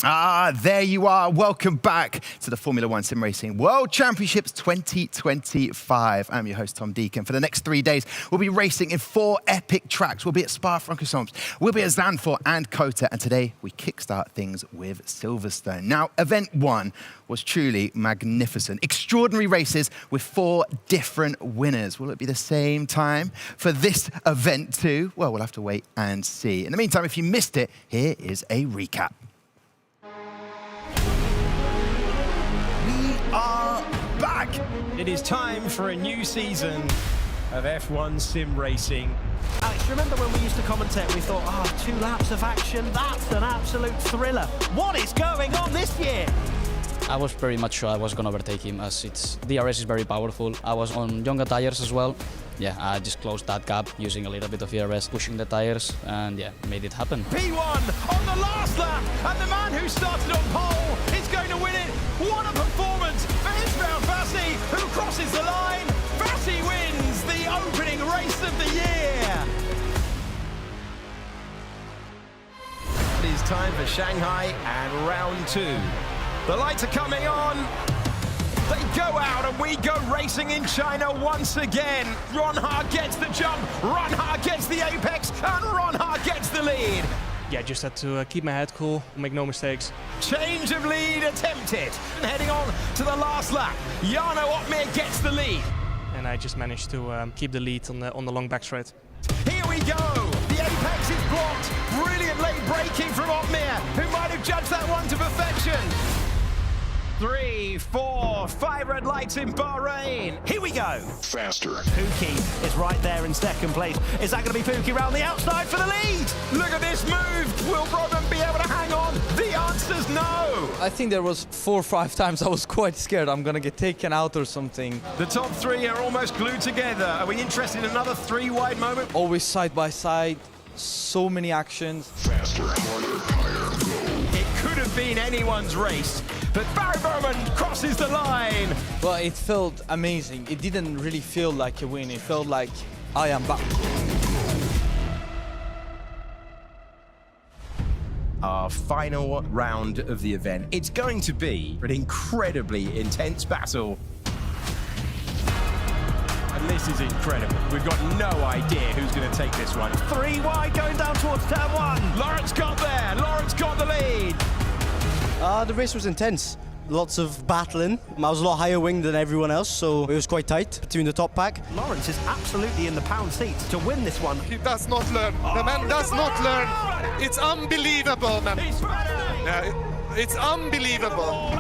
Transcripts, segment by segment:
There you are. Welcome back to the Formula One Sim Racing World Championships 2025. I'm your host, Tom Deacon. For the next 3 days, we'll be racing in 4 epic tracks. We'll be at Spa-Francorchamps, we'll be at Zandvoort and Kota, and today we kickstart things with Silverstone. Now, event 1 was truly magnificent. Extraordinary races with 4 different winners. Will it be the same time for this event 2? Well, we'll have to wait and see. In the meantime, if you missed it, here is a recap. Are back. It is time for a new season of F1 sim racing. Alex, remember when we used to commentate, we thought, 2 laps of action, that's an absolute thriller. What is going on this year? I was pretty much sure I was going to overtake him, as DRS is very powerful. I was on younger tires as well. Yeah, I just closed that gap using a little bit of ERS, pushing the tires, and yeah, made it happen. P1 on the last lap, and the man who started on pole is going to win it. What a performance for Ismail Fassi, who crosses the line. Fassi wins the opening race of the year. It is time for Shanghai and round 2. The lights are coming on. They go out and we go racing in China once again. Ronha gets the jump, Ronha gets the apex, and Ronha gets the lead. Yeah, just had to keep my head cool, make no mistakes. Change of lead attempted. And heading on to the last lap, Jarno Opmeer gets the lead. And I just managed to keep the lead on the long back straight. Here we go. The apex is blocked. Brilliant late braking from Opmeer, who might have judged that one to perfection. 3, 4, 5 red lights in Bahrain. Here we go. Faster. Pookie is right there in second place. Is that going to be Pookie round the outside for the lead? Look at this move. Will Rodman be able to hang on? The answer's no. I think there was 4 or 5 times I was quite scared I'm going to get taken out or something. The top 3 are almost glued together. Are we interested in another 3-wide moment? Always side by side, so many actions. Faster, harder, higher, go. It could have been anyone's race, but Barry Bowman crosses the line. Well, it felt amazing. It didn't really feel like a win. It felt like I am back. Our final round of the event. It's going to be an incredibly intense battle. And this is incredible. We've got no idea who's going to take this one. 3 wide going down towards turn 1. Lawrence got there. Lawrence got the lead. The race was intense. Lots of battling. I was a lot higher winged than everyone else, so it was quite tight between the top pack. Lawrence is absolutely in the pound seats to win this one. He does not learn. The man does not learn. It's unbelievable, man. Yeah, it's unbelievable.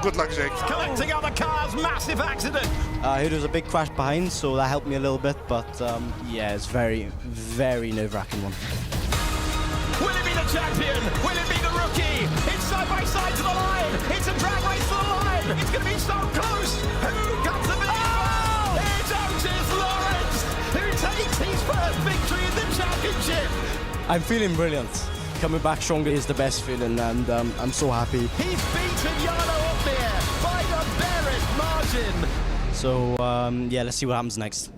Good luck, Jake. Collecting other cars, massive accident. Here was a big crash behind, so that helped me a little bit, but yeah, it's very, very nerve-wracking one. Will it be the champion? Will it be the rookie? It's side by side to the line. It's a drag race to the line. It's going to be so close. Who comes to beat? Oh! It's Otis Lawrence, who takes his first victory in the championship. I'm feeling brilliant. Coming back stronger is the best feeling, and I'm so happy. He's beaten Jarno Opmeer by the barest margin. So, yeah, let's see what happens next.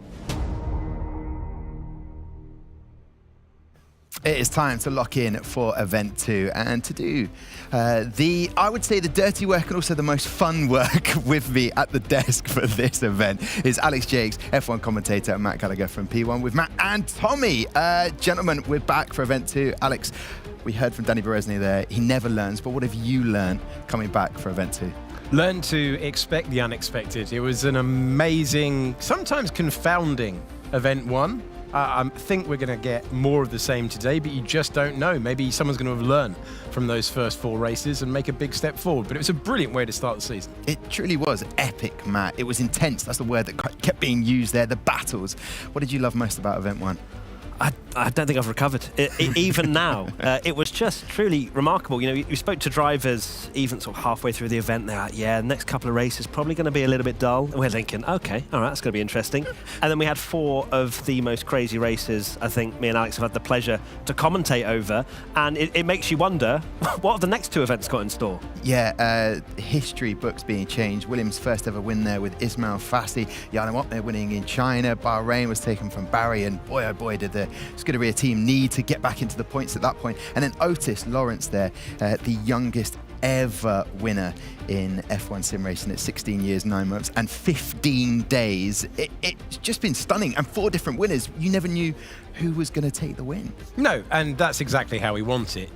It is time to lock in for event 2 and to do I would say the dirty work and also the most fun work with me at the desk for this event is Alex Jakes, F1 commentator, and Matt Gallagher from P1 with Matt and Tommy. Gentlemen, we're back for event 2. Alex, we heard from Danny Berezny there. He never learns, but what have you learned coming back for event 2? Learn to expect the unexpected. It was an amazing, sometimes confounding event 1. I think we're going to get more of the same today, but you just don't know. Maybe someone's going to have learned from those first 4 races and make a big step forward. But it was a brilliant way to start the season. It truly was epic, Matt. It was intense. That's the word that kept being used there, the battles. What did you love most about event 1? I don't think I've recovered, even now. It was just truly remarkable. You know, you spoke to drivers even sort of halfway through the event. They're like, yeah, the next couple of races probably going to be a little bit dull. And we're thinking, okay, all right, that's going to be interesting. And then we had 4 of the most crazy races I think me and Alex have had the pleasure to commentate over. And it makes you wonder, what have the next 2 events got in store? Yeah, history books being changed. Williams' first ever win there with Ismail Fassi. Jarno Opmeer winning in China. Bahrain was taken from Barry, and boy, oh boy, did the Scuderia team need to get back into the points at that point. And then Otis Lawrence there, the youngest ever winner in F1 sim racing. It's 16 years, 9 months, and 15 days. It's just been stunning. And 4 different winners. You never knew who was going to take the win. No, and that's exactly how we want it.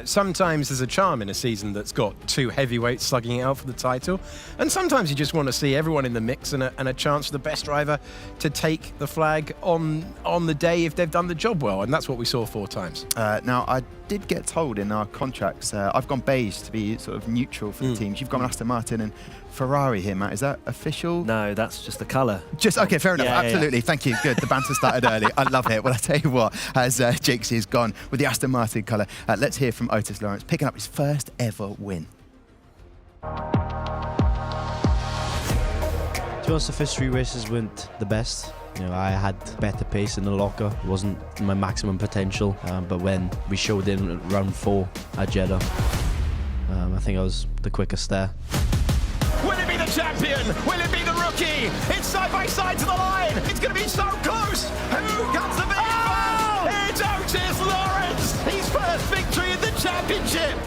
Sometimes there's a charm in a season that's got 2 heavyweights slugging it out for the title, and sometimes you just want to see everyone in the mix and a chance for the best driver to take the flag on the day if they've done the job well, and that's what we saw 4 times. Now, I did get told in our contracts, I've gone beige to be sort of neutral for the teams. You've gone Aston Martin and Ferrari here, Matt. Is that official? No, that's just the colour. Just okay, fair enough. Yeah, Absolutely. Thank you. Good. The banter started early. I love it. Well, I tell you what, as Jakesy's gone with the Aston Martin colour, let's hear from Otis Lawrence picking up his first ever win. To be honest, the first 3 races weren't the best. You know, I had better pace in the locker. It wasn't my maximum potential, but when we showed in round 4 at Jeddah, I think I was the quickest there. Will it be the champion? Will it be the rookie? It's side by side to the line. It's going to be so close. Who comes the big one? It's Otis Lawrence. His first victory in the championship.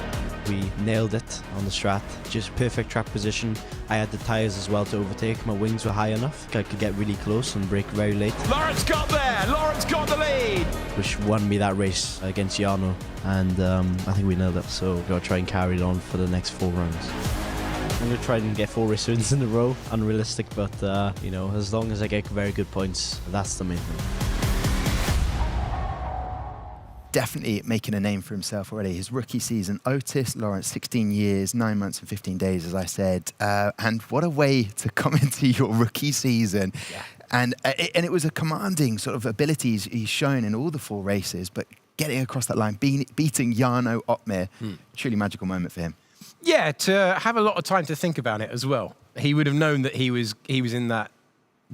We nailed it on the strat, just perfect track position. I had the tyres as well to overtake. My wings were high enough. I could get really close and brake very late. Lawrence got there. Lawrence got the lead. Which won me that race against Jarno, and I think we nailed it. So we've got to try and carry it on for the next 4 rounds. I'm going to try and get 4 race wins in a row. Unrealistic, but you know, as long as I get very good points, that's the main thing. Definitely making a name for himself already. His rookie season, Otis Lawrence, 16 years, 9 months and 15 days, as I said. And what a way to come into your rookie season. Yeah. And it was a commanding sort of abilities he's shown in all the 4 races, but getting across that line, beating Jarno Opmeer, truly magical moment for him. Yeah, to have a lot of time to think about it as well. He would have known that he was in that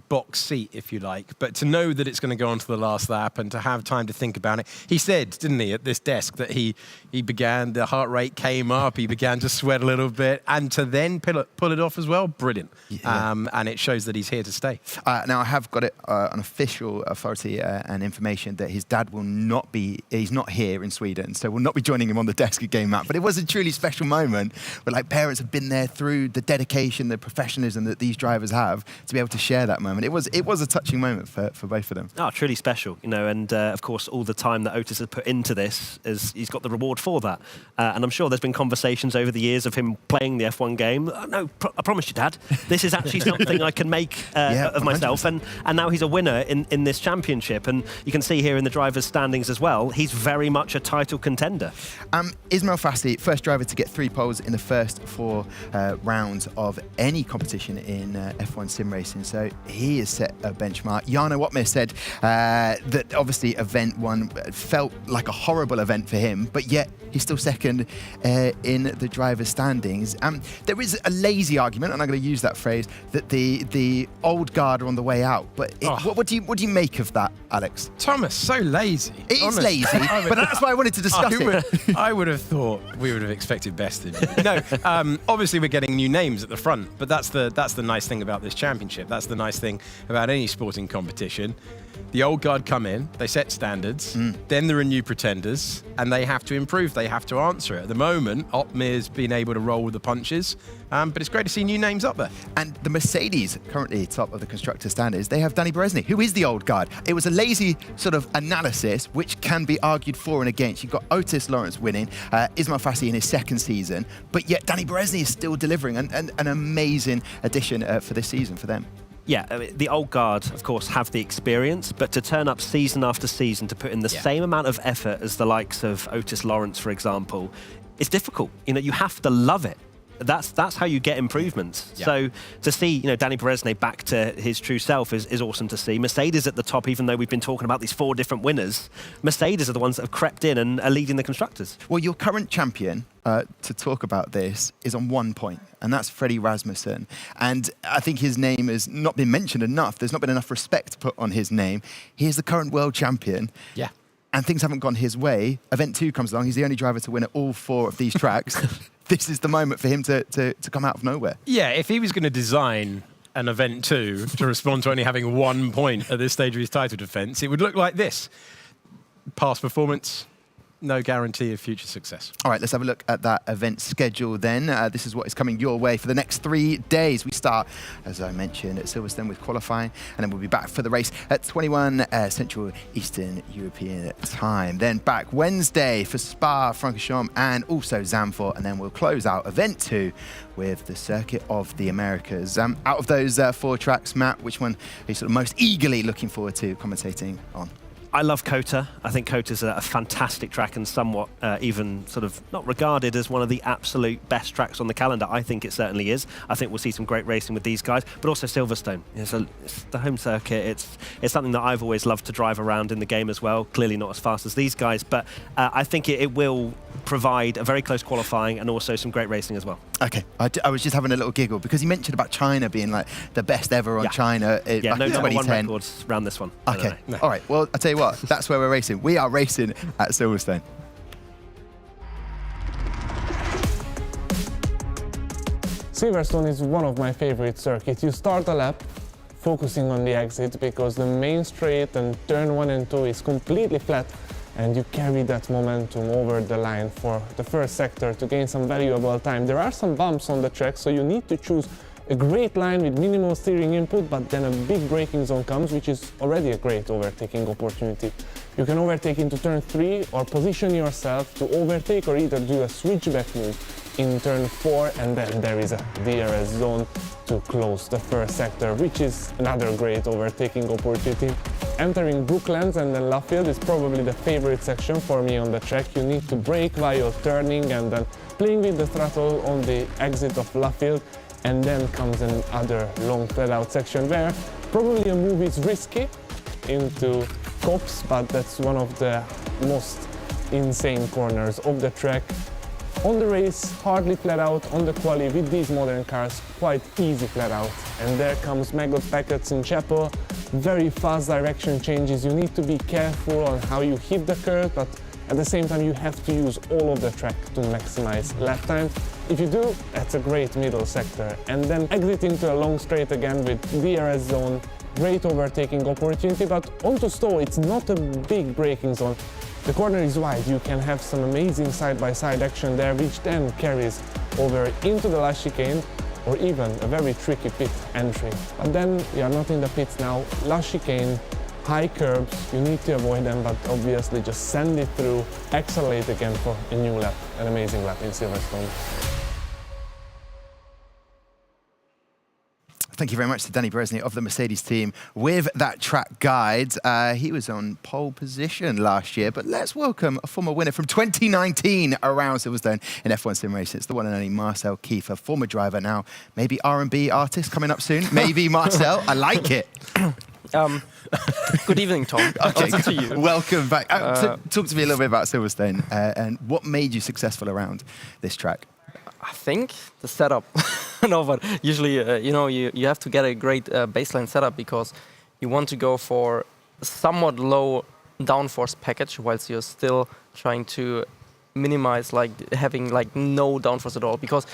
box seat, if you like, but to know that it's going to go on to the last lap and to have time to think about it. He said, didn't he, at this desk that he began, the heart rate came up, he began to sweat a little bit, and to then pull it off as well, brilliant. Yeah. And it shows that he's here to stay. Now, I have got it on official authority and information that his dad will not be, he's not here in Sweden, so will not be joining him on the desk again, Matt. But it was a truly special moment where like parents have been there through the dedication, the professionalism that these drivers have to be able to share that moment. It was a touching moment for both of them. Oh, truly special, you know, and of course all the time that Otis has put into this, he's got the reward for that. And I'm sure there's been conversations over the years of him playing the F1 game. No, I promise you, Dad, this is actually something I can make of myself. And now he's a winner in this championship. And you can see here in the drivers' standings as well, he's very much a title contender. Ismail Fassi, first driver to get 3 poles in the first 4 rounds of any competition in F1 sim racing. So he has set a benchmark. Jarno Opmeer said that obviously event 1 felt like a horrible event for him, but yet he's still second in the driver's standings. There is a lazy argument, and I'm going to use that phrase, that the old guard are on the way out. But what do you make of that, Alex? Thomas, so lazy. It is lazy, but that's why I wanted to discuss it. I would have thought we would have expected best of you. No, obviously we're getting new names at the front, but that's the nice thing about this championship. That's the nice thing about any sporting competition. The old guard come in, they set standards, then there are new pretenders, and they have to improve, they have to answer it. At the moment, Opmeer's been able to roll with the punches, but it's great to see new names up there. And the Mercedes, currently top of the constructor standards, they have Danny Berezny, who is the old guard. It was a lazy sort of analysis, which can be argued for and against. You've got Otis Lawrence winning, Ismail Fassi in his 2nd season, but yet Danny Berezny is still delivering an amazing addition for this season for them. Yeah, I mean, the old guard, of course, have the experience, but to turn up season after season to put in the same amount of effort as the likes of Otis Lawrence, for example, it's difficult. You know, you have to love it. That's how you get improvements. Yeah. So to see, you know, Danny Berezny back to his true self is awesome to see. Mercedes at the top, even though we've been talking about these 4 different winners, Mercedes are the ones that have crept in and are leading the constructors. Well, your current champion, to talk about this, is on 1 point, and that's Freddie Rasmussen. And I think his name has not been mentioned enough. There's not been enough respect put on his name. He is the current world champion. Yeah. And things haven't gone his way. Event 2 comes along. He's the only driver to win at all 4 of these tracks. This is the moment for him to come out of nowhere. Yeah, if he was going to design an event 2 to respond to only having 1 point at this stage of his title defence, it would look like this. Past performance, no guarantee of future success. All right, let's have a look at that event schedule then. This is what is coming your way for the next 3 days. We start, as I mentioned, at Silverstone with qualifying, and then we'll be back for the race at 21 Central Eastern European time. Then back Wednesday for Spa-Francorchamps and also Zandvoort, and then we'll close out event 2 with the Circuit of the Americas. Out of those 4 tracks, Matt, which one are you sort of most eagerly looking forward to commentating on? I love Kota. I think Kota's a fantastic track and somewhat even sort of not regarded as one of the absolute best tracks on the calendar. I think it certainly is. I think we'll see some great racing with these guys, but also Silverstone. It's the home circuit. It's something that I've always loved to drive around in the game as well. Clearly not as fast as these guys, but I think it will provide a very close qualifying and also some great racing as well. Okay, I was just having a little giggle because you mentioned about China being like the best ever on China back no in number 2010. one records around this one. Okay, all right. Well, I'll tell you what, that's where we're racing. We are racing at Silverstone. Silverstone is one of my favorite circuits. You start a lap focusing on the exit because the main straight and turn 1 and 2 is completely flat, and you carry that momentum over the line for the first sector to gain some valuable time. There are some bumps on the track, so you need to choose a great line with minimal steering input, but then a big braking zone comes, which is already a great overtaking opportunity. You can overtake into turn 3 or position yourself to overtake or either do a switchback move in turn 4, and then there is a DRS zone to close the first sector, which is another great overtaking opportunity. Entering Brooklands and then Luffield is probably the favorite section for me on the track. You need to brake while turning and then playing with the throttle on the exit of Luffield, and then comes another long flat out section where probably a move is risky into Copse, but that's one of the most insane corners of the track. On the race, hardly flat out. On the quali, with these modern cars, quite easy flat out. And there comes maggot packets in Chapel. Very fast direction changes. You need to be careful on how you hit the curve, but at the same time you have to use all of the track to maximize lap time. If you do, that's a great middle sector. And then exit into a long straight again with DRS zone. Great overtaking opportunity, but onto Stowe, it's not a big braking zone. The corner is wide, you can have some amazing side-by-side action there, which then carries over into the last chicane, or even a very tricky pit entry. But then we are not in the pits now. Last chicane, high curbs, you need to avoid them, but obviously just send it through, accelerate again for a new lap, an amazing lap in Silverstone. Thank you very much to Danny Bresny of the Mercedes team with that track guide. He was on pole position last year, but let's welcome a former winner from 2019 around Silverstone in F1 Sim Racing. It's the one and only Marcel Kiefer, former driver now, maybe R&B artist coming up soon. Maybe Marcel, I like it. Good evening, Tom. Okay, also to you. Welcome back. So talk to me a little bit about Silverstone and what made you successful around this track. I think the setup. No, but usually, you have to get a great baseline setup because you want to go for a somewhat low downforce package whilst you're still trying to minimize having no downforce at all, because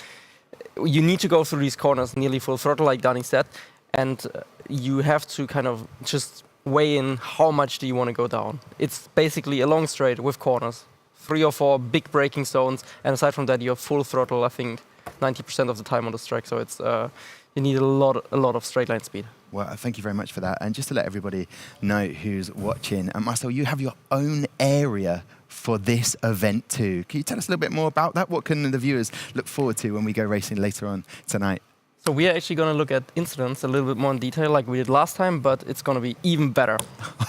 you need to go through these corners nearly full throttle like Danny said, and you have to kind of just weigh in how much do you want to go down. It's basically a long straight with corners. 3 or 4 big braking zones, and aside from that, you're full throttle. I think 90% of the time on this track. So it's you need a lot of straight line speed. Well, thank you very much for that. And just to let everybody know who's watching, Marcel, you have your own area for this event too. Can you tell us a little bit more about that? What can the viewers look forward to when we go racing later on tonight? So we are actually going to look at incidents a little bit more in detail like we did last time, but it's going to be even better.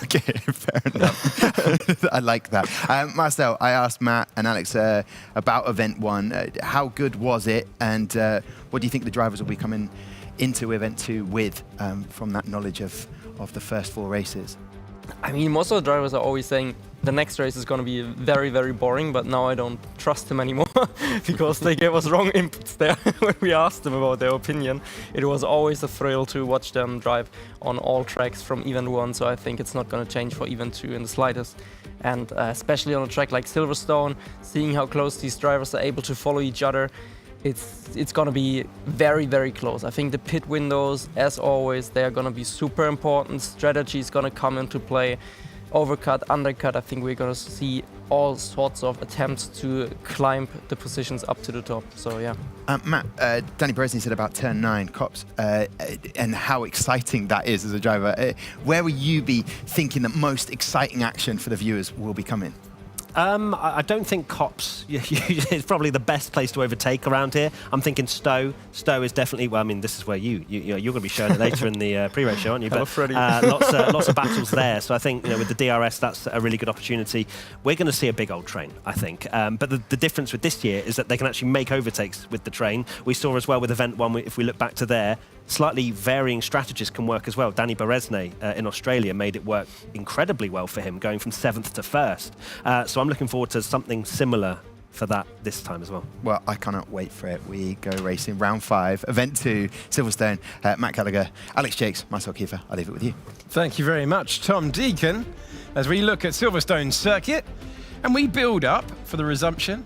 Okay, fair enough. I like that. Marcel, I asked Matt and Alex about Event 1. How good was it? And what do you think the drivers will be coming into Event 2 with from that knowledge of the first 4 races? I mean, most of the drivers are always saying the next race is going to be very, very boring, but now I don't trust them anymore because they gave us wrong inputs there when we asked them about their opinion. It was always a thrill to watch them drive on all tracks from Event 1, so I think it's not going to change for Event 2 in the slightest. And especially on a track like Silverstone, seeing how close these drivers are able to follow each other, it's going to be very, very close. I think the pit windows, as always, they are going to be super important. Strategy is going to come into play. overcut, undercut. I think we're going to see all sorts of attempts to climb the positions up to the top. So yeah. Matt, Danny Beresny said about turn 9 cops and how exciting that is as a driver. Where will you be thinking that most exciting action for the viewers will be coming? I don't think Cops is probably the best place to overtake around here. I'm thinking Stowe. Stowe is definitely, well, I mean, this is where you're going to be showing it later in the pre-race show, aren't you? Hello, But Freddie. lots of battles there. So I think, with the DRS, that's a really good opportunity. We're going to see a big old train, I think. But the difference with this year is that they can actually make overtakes with the train. We saw as well with Event 1, if we look back to there, slightly varying strategies can work as well. Danny Beresny in Australia made it work incredibly well for him, going from 7th to 1st. So I'm looking forward to something similar for that this time as well. Well, I cannot wait for it. We go racing round 5, event 2, Silverstone. Matt Gallagher, Alex Jakes, Marcel Kiefer. I'll leave it with you. Thank you very much, Tom Deacon, as we look at Silverstone circuit and we build up for the resumption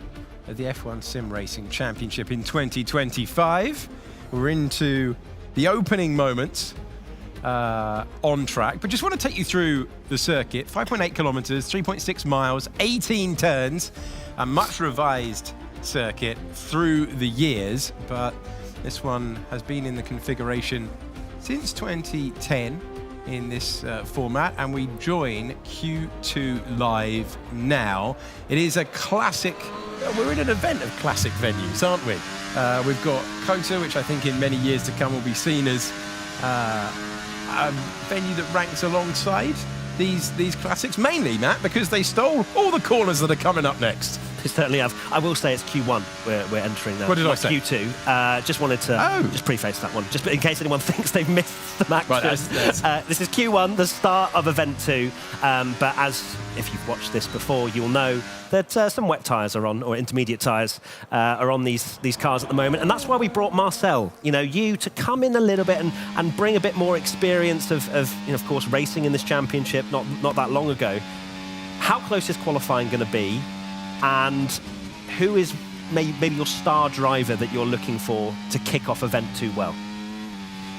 of the F1 Sim Racing Championship in 2025. We're into the opening moments on track, but just want to take you through the circuit. 5.8 kilometers, 3.6 miles, 18 turns, a much revised circuit through the years, but this one has been in the configuration since 2010 in this format, and we join Q2 Live now. It is a classic, we're in an event of classic venues, aren't we? We've got COTA, which I think in many years to come will be seen as a venue that ranks alongside these classics, mainly, Matt, because they stole all the corners that are coming up next. They certainly have. I will say it's Q1 we're entering now. What did I not say? Q2. Just wanted to just preface that one, just in case anyone thinks they've missed the match. Right, this is Q1, the start of Event 2. But as if you've watched this before, you'll know that some wet tyres are on, or intermediate tyres are on these cars at the moment. And that's why we brought Marcel, you to come in a little bit and bring a bit more experience of course, racing in this championship not that long ago. How close is qualifying going to be? And who is maybe your star driver that you're looking for to kick off Event 2 well?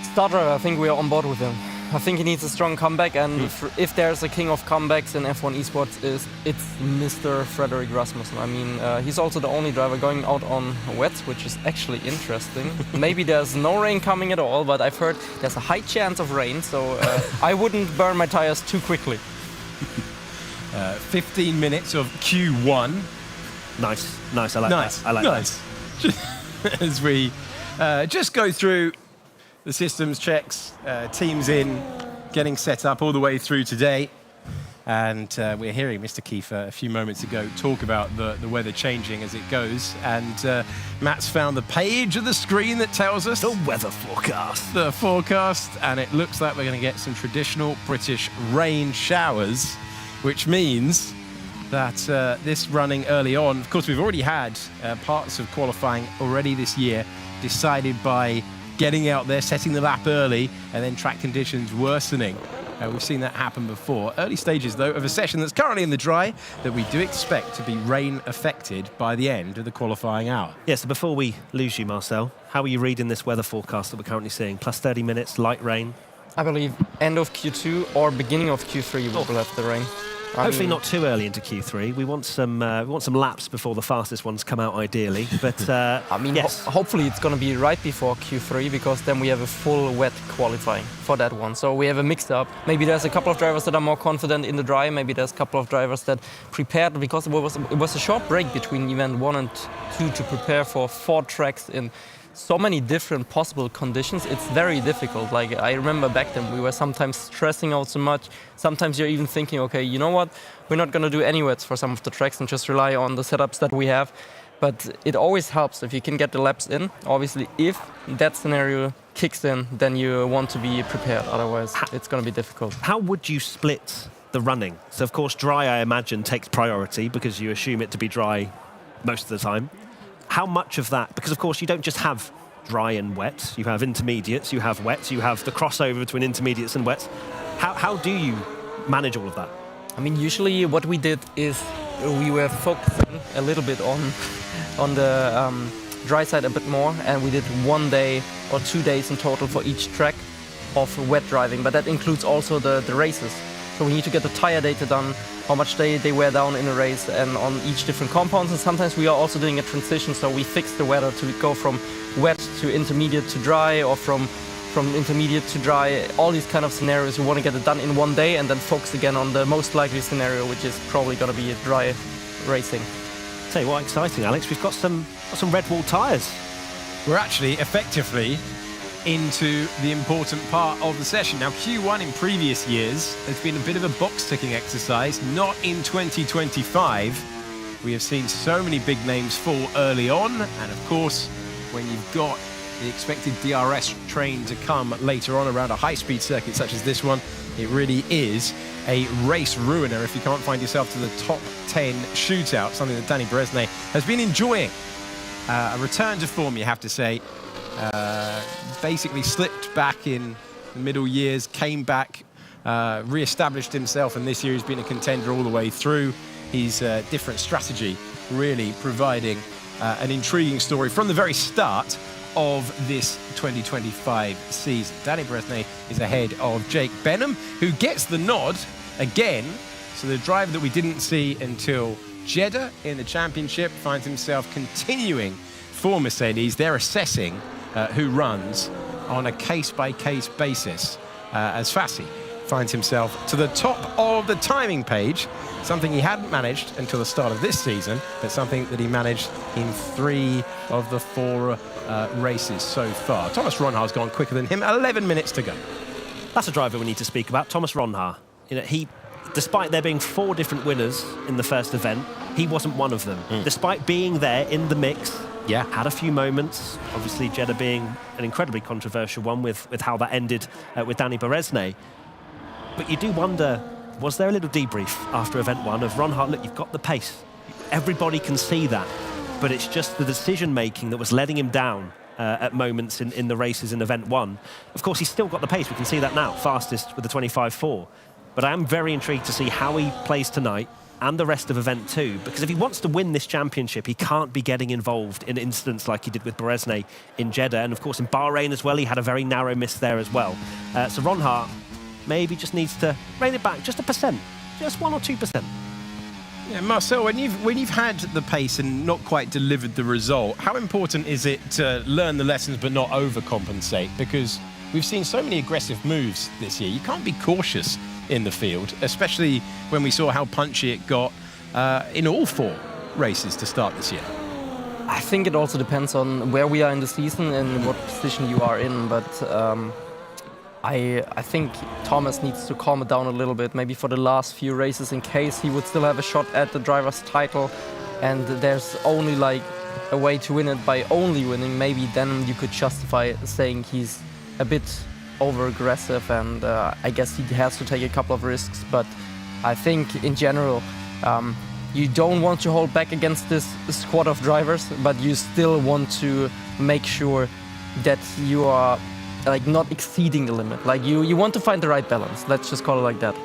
Star driver, I think we are on board with him. I think he needs a strong comeback, and if there's a king of comebacks in F1 Esports, it's Mr. Frederick Rasmussen. I mean, he's also the only driver going out on wets, which is actually interesting. Maybe there's no rain coming at all, but I've heard there's a high chance of rain, so I wouldn't burn my tires too quickly. 15 minutes of Q1. Nice. I like that. I like that. As we just go through the systems checks, teams in, getting set up all the way through today. And we're hearing Mr. Kiefer a few moments ago talk about the weather changing as it goes. And Matt's found the page of the screen that tells us the weather forecast. The forecast, and it looks like we're going to get some traditional British rain showers, which means that this running early on, of course, we've already had parts of qualifying already this year decided by getting out there, setting the lap early, and then track conditions worsening. We've seen that happen before. Early stages, though, of a session that's currently in the dry that we do expect to be rain affected by the end of the qualifying hour. Yeah, so before we lose you, Marcel, how are you reading this weather forecast that we're currently seeing? Plus 30 minutes, light rain. I believe end of Q2 or beginning of Q3 we will have the rain. Hopefully not too early into Q3. We want some laps before the fastest ones come out, ideally. But I mean, yes. Hopefully it's going to be right before Q3, because then we have a full wet qualifying for that one. So we have a mixed up. Maybe there's a couple of drivers that are more confident in the dry. Maybe there's a couple of drivers that prepared, because it was a short break between event 1 and 2 to prepare for 4 tracks in so many different possible conditions. It's very difficult. Like, I remember back then we were sometimes stressing out so much. Sometimes you're even thinking, okay, you know what, we're not going to do any wets for some of the tracks and just rely on the setups that we have. But it always helps if you can get the laps in. Obviously, if that scenario kicks in, then you want to be prepared. Otherwise, it's going to be difficult. How would you split the running? So, of course, dry, I imagine, takes priority because you assume it to be dry most of the time. How much of that, because of course you don't just have dry and wet, you have intermediates, you have wets, you have the crossover between intermediates and wets. How do you manage all of that? I mean, usually what we did is we were focusing a little bit on the dry side a bit more, and we did 1 day or 2 days in total for each track of wet driving, but that includes also the races. So we need to get the tire data done, how much they wear down in a race and on each different compounds. And sometimes we are also doing a transition, so we fix the weather to go from wet to intermediate to dry, or from intermediate to dry. All these kind of scenarios, we want to get it done in one day and then focus again on the most likely scenario, which is probably going to be a dry racing. Tell you what, exciting, Alex. We've got some red wall tyres. We're actually effectively into the important part of the session. Now, Q1 in previous years has been a bit of a box-ticking exercise, not in 2025. We have seen so many big names fall early on, and of course, when you've got the expected DRS train to come later on around a high-speed circuit such as this one, it really is a race ruiner if you can't find yourself to the top 10 shootout, something that Danny Brezne has been enjoying. A return to form, you have to say. Basically slipped back in the middle years, came back, re-established himself, and this year he's been a contender all the way through. His different strategy really providing an intriguing story from the very start of this 2025 season. Danny Brezne is ahead of Jake Benham, who gets the nod again. So the driver that we didn't see until Jeddah in the championship finds himself continuing for Mercedes. They're assessing who runs on a case-by-case basis as Fassi finds himself to the top of the timing page, something he hadn't managed until the start of this season, but something that he managed in 3 of the 4 races so far. Thomas Ronhar's gone quicker than him, 11 minutes to go. That's a driver we need to speak about, Thomas Ronhar. You know, despite there being 4 different winners in the first event, he wasn't one of them. Despite being there in the mix, had a few moments, obviously Jeddah being an incredibly controversial one with how that ended with Danny Brezne. But you do wonder, was there a little debrief after event 1 of Ronhar, look, you've got the pace. Everybody can see that. But it's just the decision-making that was letting him down at moments in the races in event 1. Of course, he's still got the pace. We can see that now, fastest with the 25.4. But I am very intrigued to see how he plays tonight and the rest of event 2, because if he wants to win this championship, he can't be getting involved in incidents like he did with Brezne in Jeddah. And of course, in Bahrain as well, he had a very narrow miss there as well. So Ronhar maybe just needs to rein it back just 1%, just 1 or 2%. Yeah, Marcel, when you've had the pace and not quite delivered the result, how important is it to learn the lessons but not overcompensate? Because we've seen so many aggressive moves this year. You can't be cautious in the field, especially when we saw how punchy it got in all 4 races to start this year. I think it also depends on where we are in the season and what position you are in, but I think Thomas needs to calm it down a little bit, maybe for the last few races, in case he would still have a shot at the driver's title, and there's only like a way to win it by only winning. Maybe then you could justify saying he's a bit over-aggressive, and I guess he has to take a couple of risks. But I think in general, you don't want to hold back against this squad of drivers, but you still want to make sure that you are like not exceeding the limit. Like you want to find the right balance. Let's just call it like that.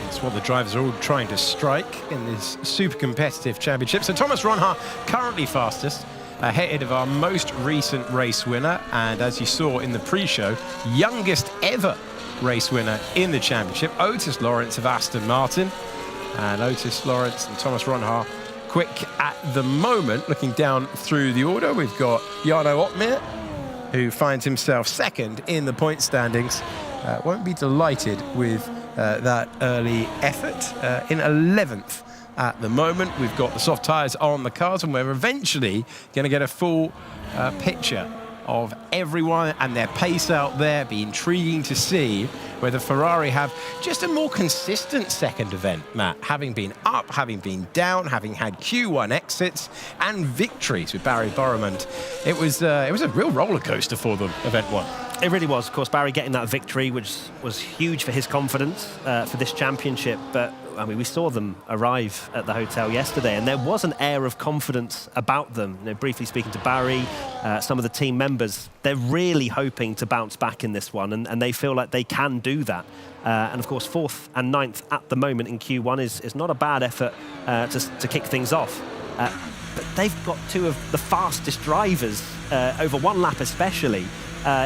It's what the drivers are all trying to strike in this super competitive championship. So Thomas Ronhar currently fastest, ahead of our most recent race winner, and as you saw in the pre-show, youngest ever race winner in the championship, Otis Lawrence of Aston Martin. And Otis Lawrence and Thomas Ronhar quick at the moment. Looking down through the order, we've got Jarno Opmeer, who finds himself second in the point standings. Won't be delighted with that early effort. In 11th at the moment. We've got the soft tyres on the cars, and we're eventually going to get a full picture of everyone and their pace out there. Be intriguing to see whether Ferrari have just a more consistent second event, Matt, having been up, having been down, having had Q1 exits and victories with Barry Boromond. It was a real roller coaster for them, event 1. It really was. Of course, Barry getting that victory, which was huge for his confidence for this championship. But I mean, we saw them arrive at the hotel yesterday, and there was an air of confidence about them. You know, briefly speaking to Barry, some of the team members, they're really hoping to bounce back in this one, and they feel like they can do that. And of course, 4th and 9th at the moment in Q1 is not a bad effort to kick things off. But they've got 2 of the fastest drivers over 1 lap especially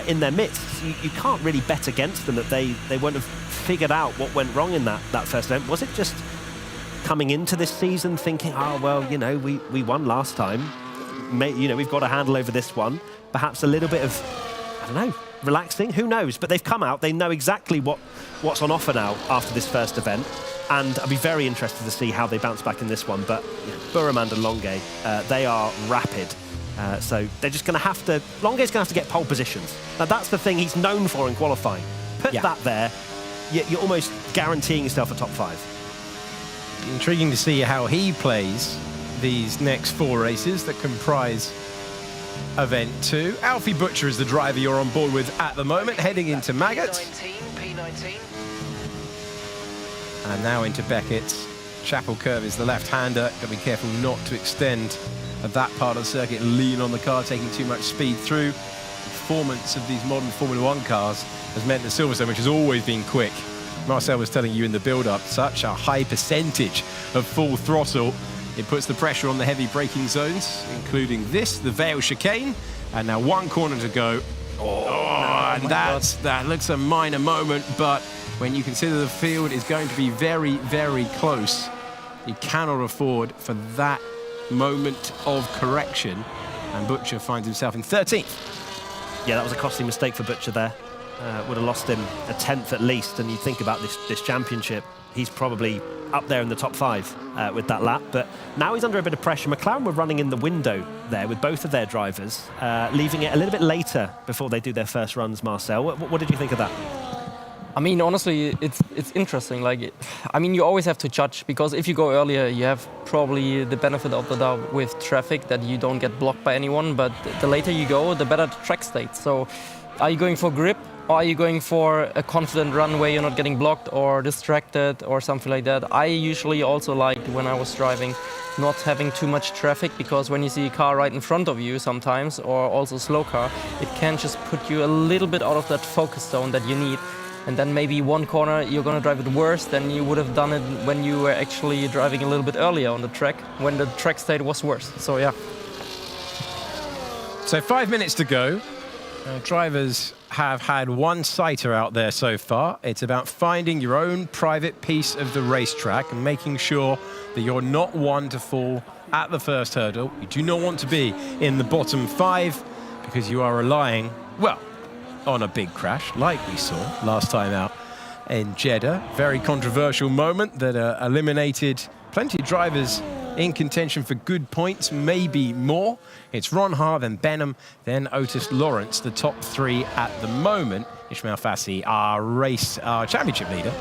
in their midst. You can't really bet against them that they won't have figured out what went wrong in that first event? Was it just coming into this season thinking, oh, well, you know, we won last time. You know, we've got a handle over this one. Perhaps a little bit of, I don't know, relaxing, who knows? But they've come out, they know exactly what's on offer now after this first event. And I'll be very interested to see how they bounce back in this one. But you know, Buremand and Longuet, they are rapid. So they're just going to have to... Longuet's going to have to get pole positions. Now, that's the thing he's known for in qualifying. Put that there, you're almost guaranteeing yourself a top 5. Intriguing to see how he plays these next 4 races that comprise Event 2. Alfie Butcher is the driver you're on board with at the moment, heading into Maggot. P19. And now into Beckett's. Chapel Curve is the left-hander. Got to be careful not to extend that part of the circuit, lean on the car, taking too much speed through. The performance of these modern Formula 1 cars has meant that Silverstone, which has always been quick, Marcel was telling you in the build-up, such a high percentage of full throttle. It puts the pressure on the heavy braking zones, including this, the Vale chicane. And now 1 corner to go. And that looks a minor moment, but when you consider the field is going to be very, very close, you cannot afford for that moment of correction. And Butcher finds himself in 13th. Yeah, that was a costly mistake for Butcher there. Would have lost him a 10th at least. And you think about this championship, he's probably up there in the top 5 with that lap. But now he's under a bit of pressure. McLaren were running in the window there with both of their drivers, leaving it a little bit later before they do their first runs, Marcel. What did you think of that? I mean, honestly, it's interesting. Like, I mean, you always have to judge, because if you go earlier, you have probably the benefit of the doubt with traffic that you don't get blocked by anyone. But the later you go, the better the track state. So are you going for grip, or are you going for a confident run where you're not getting blocked or distracted or something like that? I usually also liked, when I was driving, not having too much traffic, because when you see a car right in front of you sometimes, or also a slow car, it can just put you a little bit out of that focus zone that you need. And then maybe 1 corner you're going to drive it worse than you would have done it when you were actually driving a little bit earlier on the track, when the track state was worse. So yeah. So 5 minutes to go. Drivers have had 1 sighter out there so far. It's about finding your own private piece of the racetrack and making sure that you're not one to fall at the first hurdle. You do not want to be in the bottom 5, because you are relying, well, on a big crash like we saw last time out in Jeddah. Very controversial moment that eliminated plenty of drivers in contention for good points, maybe more. It's Ron Har, then Benham, then Otis Lawrence, the top 3 at the moment. Ismail Fassi, our championship leader,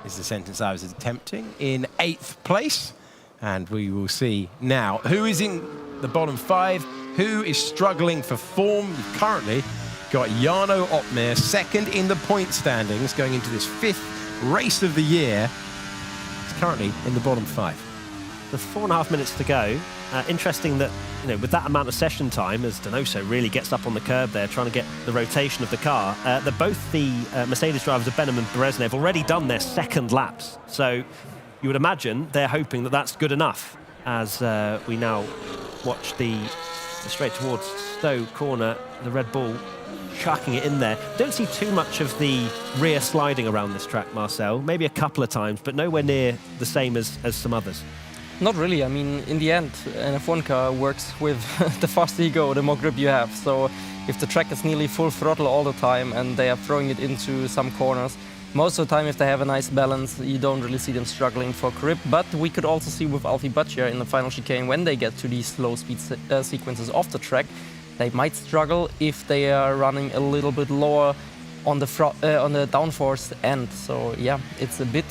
is the sentence I was attempting, in 8th place. And we will see now who is in the bottom 5, who is struggling for form. Currently got Jarno Opmeer, 2nd in the point standings, going into this 5th race of the year. He's currently in the bottom 5. With 4.5 minutes to go, interesting that, you know, with that amount of session time, as Donoso really gets up on the curb there, trying to get the rotation of the car, that both the Mercedes drivers of Benham and Berezne have already done their 2nd laps. So you would imagine they're hoping that that's good enough, as we now watch the straight towards Stowe corner, the Red Bull chucking it in there. Don't see too much of the rear sliding around this track, Marcel. Maybe a couple of times, but nowhere near the same as some others. Not really. I mean, in the end, an F1 car works with the faster you go, the more grip you have. So if the track is nearly full throttle all the time and they are throwing it into some corners, most of the time, if they have a nice balance, you don't really see them struggling for grip. But we could also see with Alfie Butcher in the final chicane, when they get to these slow speed sequences off the track, they might struggle if they are running a little bit lower on the downforce end. So yeah, it's a bit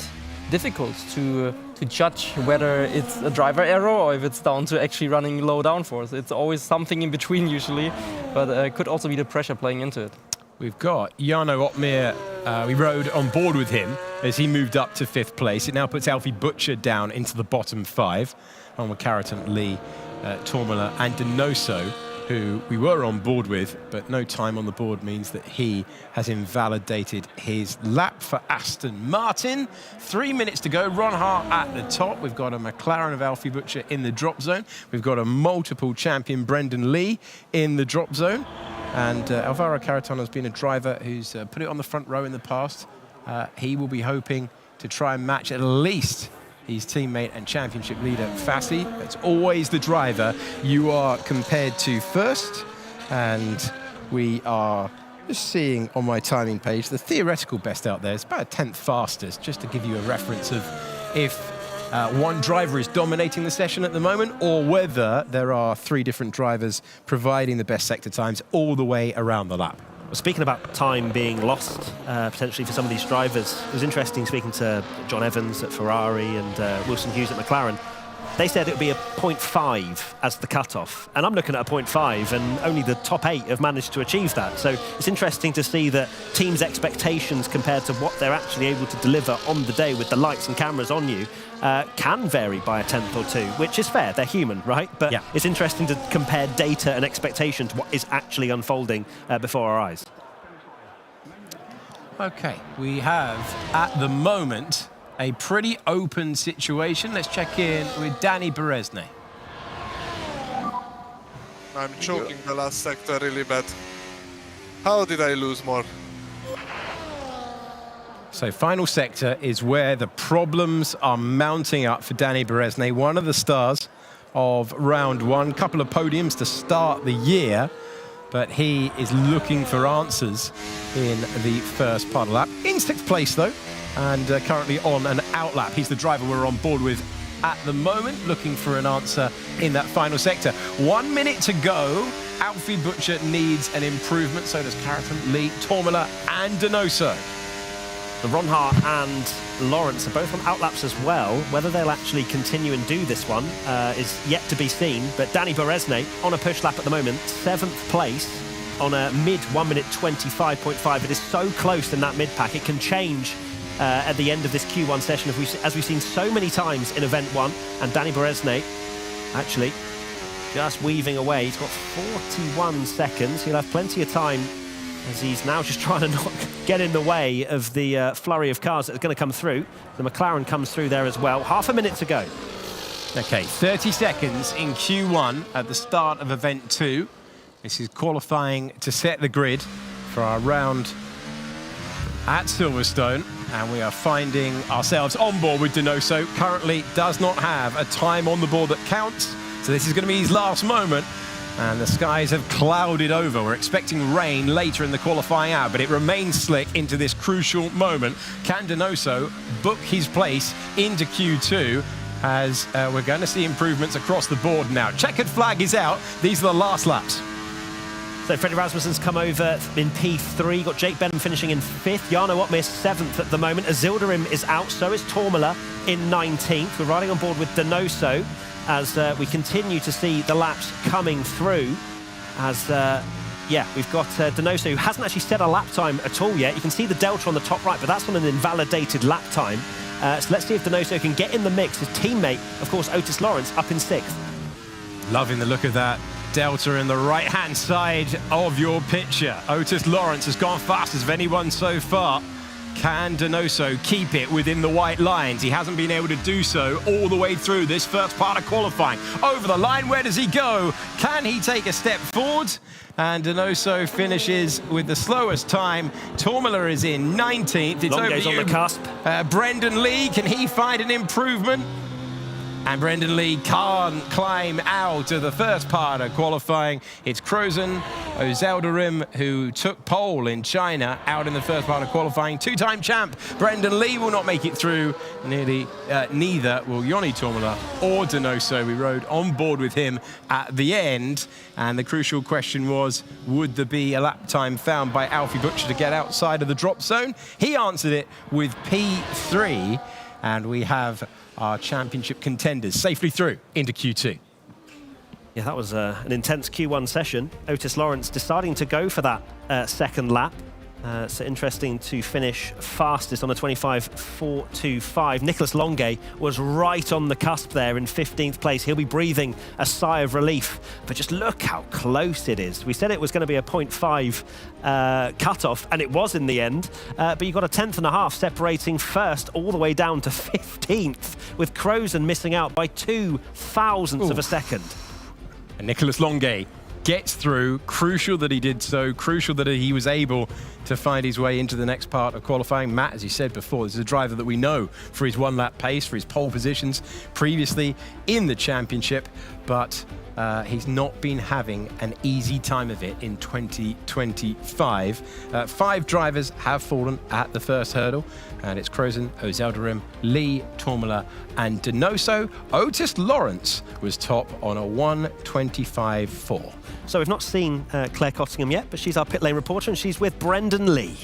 difficult to judge whether it's a driver error or if it's down to actually running low downforce. It's always something in between usually, but it could also be the pressure playing into it. We've got Jarno Opmeer. We rode on board with him as he moved up to 5th place. It now puts Alfie Butcher down into the bottom 5, along with Carrington, Lee, Tormala and Donoso, who we were on board with, but no time on the board means that he has invalidated his lap for Aston Martin. 3 minutes to go. Ron Hart at the top. We've got a McLaren of Alfie Butcher in the drop zone. We've got a multiple champion Brendan Lee in the drop zone. And Alvaro Carretón has been a driver who's put it on the front row in the past. he will be hoping to try and match at least his teammate and championship leader, Fassi. It's always the driver you are compared to first. And we are just seeing on my timing page, the theoretical best out there is about a 10th fastest, just to give you a reference of if one driver is dominating the session at the moment, or whether there are 3 different drivers providing the best sector times all the way around the lap. Well, speaking about time being lost, potentially for some of these drivers, it was interesting speaking to John Evans at Ferrari and Wilson Hughes at McLaren. They said it would be a 0.5 as the cutoff, and I'm looking at a 0.5, and only the top 8 have managed to achieve that. So it's interesting to see that teams' expectations compared to what they're actually able to deliver on the day with the lights and cameras on you can vary by a 10th or 2, which is fair. They're human, right? But yeah, it's interesting to compare data and expectation to what is actually unfolding before our eyes. Okay, we have at the moment a pretty open situation. Let's check in with Danny Berezny. I'm choking the last sector really bad. How did I lose more? So final sector is where the problems are mounting up for Danny Berezny, one of the stars of round 1. Couple of podiums to start the year, but he is looking for answers in the first part of the lap. In 6th place though, and currently on an outlap. He's the driver we're on board with at the moment, looking for an answer in that final sector. 1 minute to go. Alfie Butcher needs an improvement, so does Carrington, Lee, Tormela and Donoso. The Ronhart and Lawrence are both on outlaps as well. Whether they'll actually continue and do this one is yet to be seen. But Danny Berezny on a push lap at the moment, 7th place on a mid 1 minute 25.5. It is so close in that mid pack. It can change at the end of this Q1 session, as we've seen so many times in Event 1. And Danny Berezny actually just weaving away. He's got 41 seconds. He'll have plenty of time, as he's now just trying to not get in the way of the flurry of cars that are going to come through. The McLaren comes through there as well. Half a minute to go. Okay, 30 seconds in Q1 at the start of Event 2. This is qualifying to set the grid for our round at Silverstone. And we are finding ourselves on board with Donoso. Currently does not have a time on the board that counts. So this is going to be his last moment. And the skies have clouded over. We're expecting rain later in the qualifying hour, but it remains slick into this crucial moment. Can Donoso book his place into Q2 as we're going to see improvements across the board now? Checkered flag is out. These are the last laps. So Freddie Rasmussen's come over in P3. Got Jake Benham finishing in 5th. Jarno Opmeer 7th at the moment. Azildarim is out, so is Tormela in 19th. We're riding on board with Donoso as we continue to see the laps coming through. As, we've got Donoso, who hasn't actually set a lap time at all yet. You can see the delta on the top right, but that's on an invalidated lap time. So let's see if Donoso can get in the mix. His teammate, of course, Otis Lawrence, up in 6th. Loving the look of that delta in the right-hand side of your picture. Otis Lawrence has gone fastest of anyone so far. Can Donoso keep it within the white lines? He hasn't been able to do so all the way through this first part of qualifying. Over the line, where does he go? Can he take a step forward? And Donoso finishes with the slowest time. Tormela is in 19th. It's over on the cusp. Brendan Lee, can he find an improvement? And Brendan Lee can't climb out of the first part of qualifying. It's Krozen Azildarim who took pole in China out in the first part of qualifying. 2-time champ Brendan Lee will not make it through. Neither will Joni Tormela or Donoso. We rode on board with him at the end. And the crucial question was, would there be a lap time found by Alfie Butcher to get outside of the drop zone? He answered it with P3. And we have our championship contenders safely through into Q2. Yeah, that was an intense Q1 session. Otis Lawrence deciding to go for that second lap. So interesting to finish fastest on a 25.425. Nicholas Longuet was right on the cusp there in 15th place. He'll be breathing a sigh of relief, but just look how close it is. We said it was going to be a 0.5 cutoff, and it was in the end. But you've got a 10th and a half separating first all the way down to 15th, with Krozen missing out by 0.02 of a second. And Nicholas Longuet gets through. Crucial that he did so. Crucial that he was able to find his way into the next part of qualifying. Matt, as you said before, this is a driver that we know for his one-lap pace, for his pole positions previously in the championship, but he's not been having an easy time of it in 2025. 5 drivers have fallen at the first hurdle, and it's Crozen, Ozelderim, Lee, Tormala, and Donoso. Otis Lawrence was top on a 1:25.4. So we've not seen Claire Cottingham yet, but she's our pit lane reporter, and she's with Brendan Lee.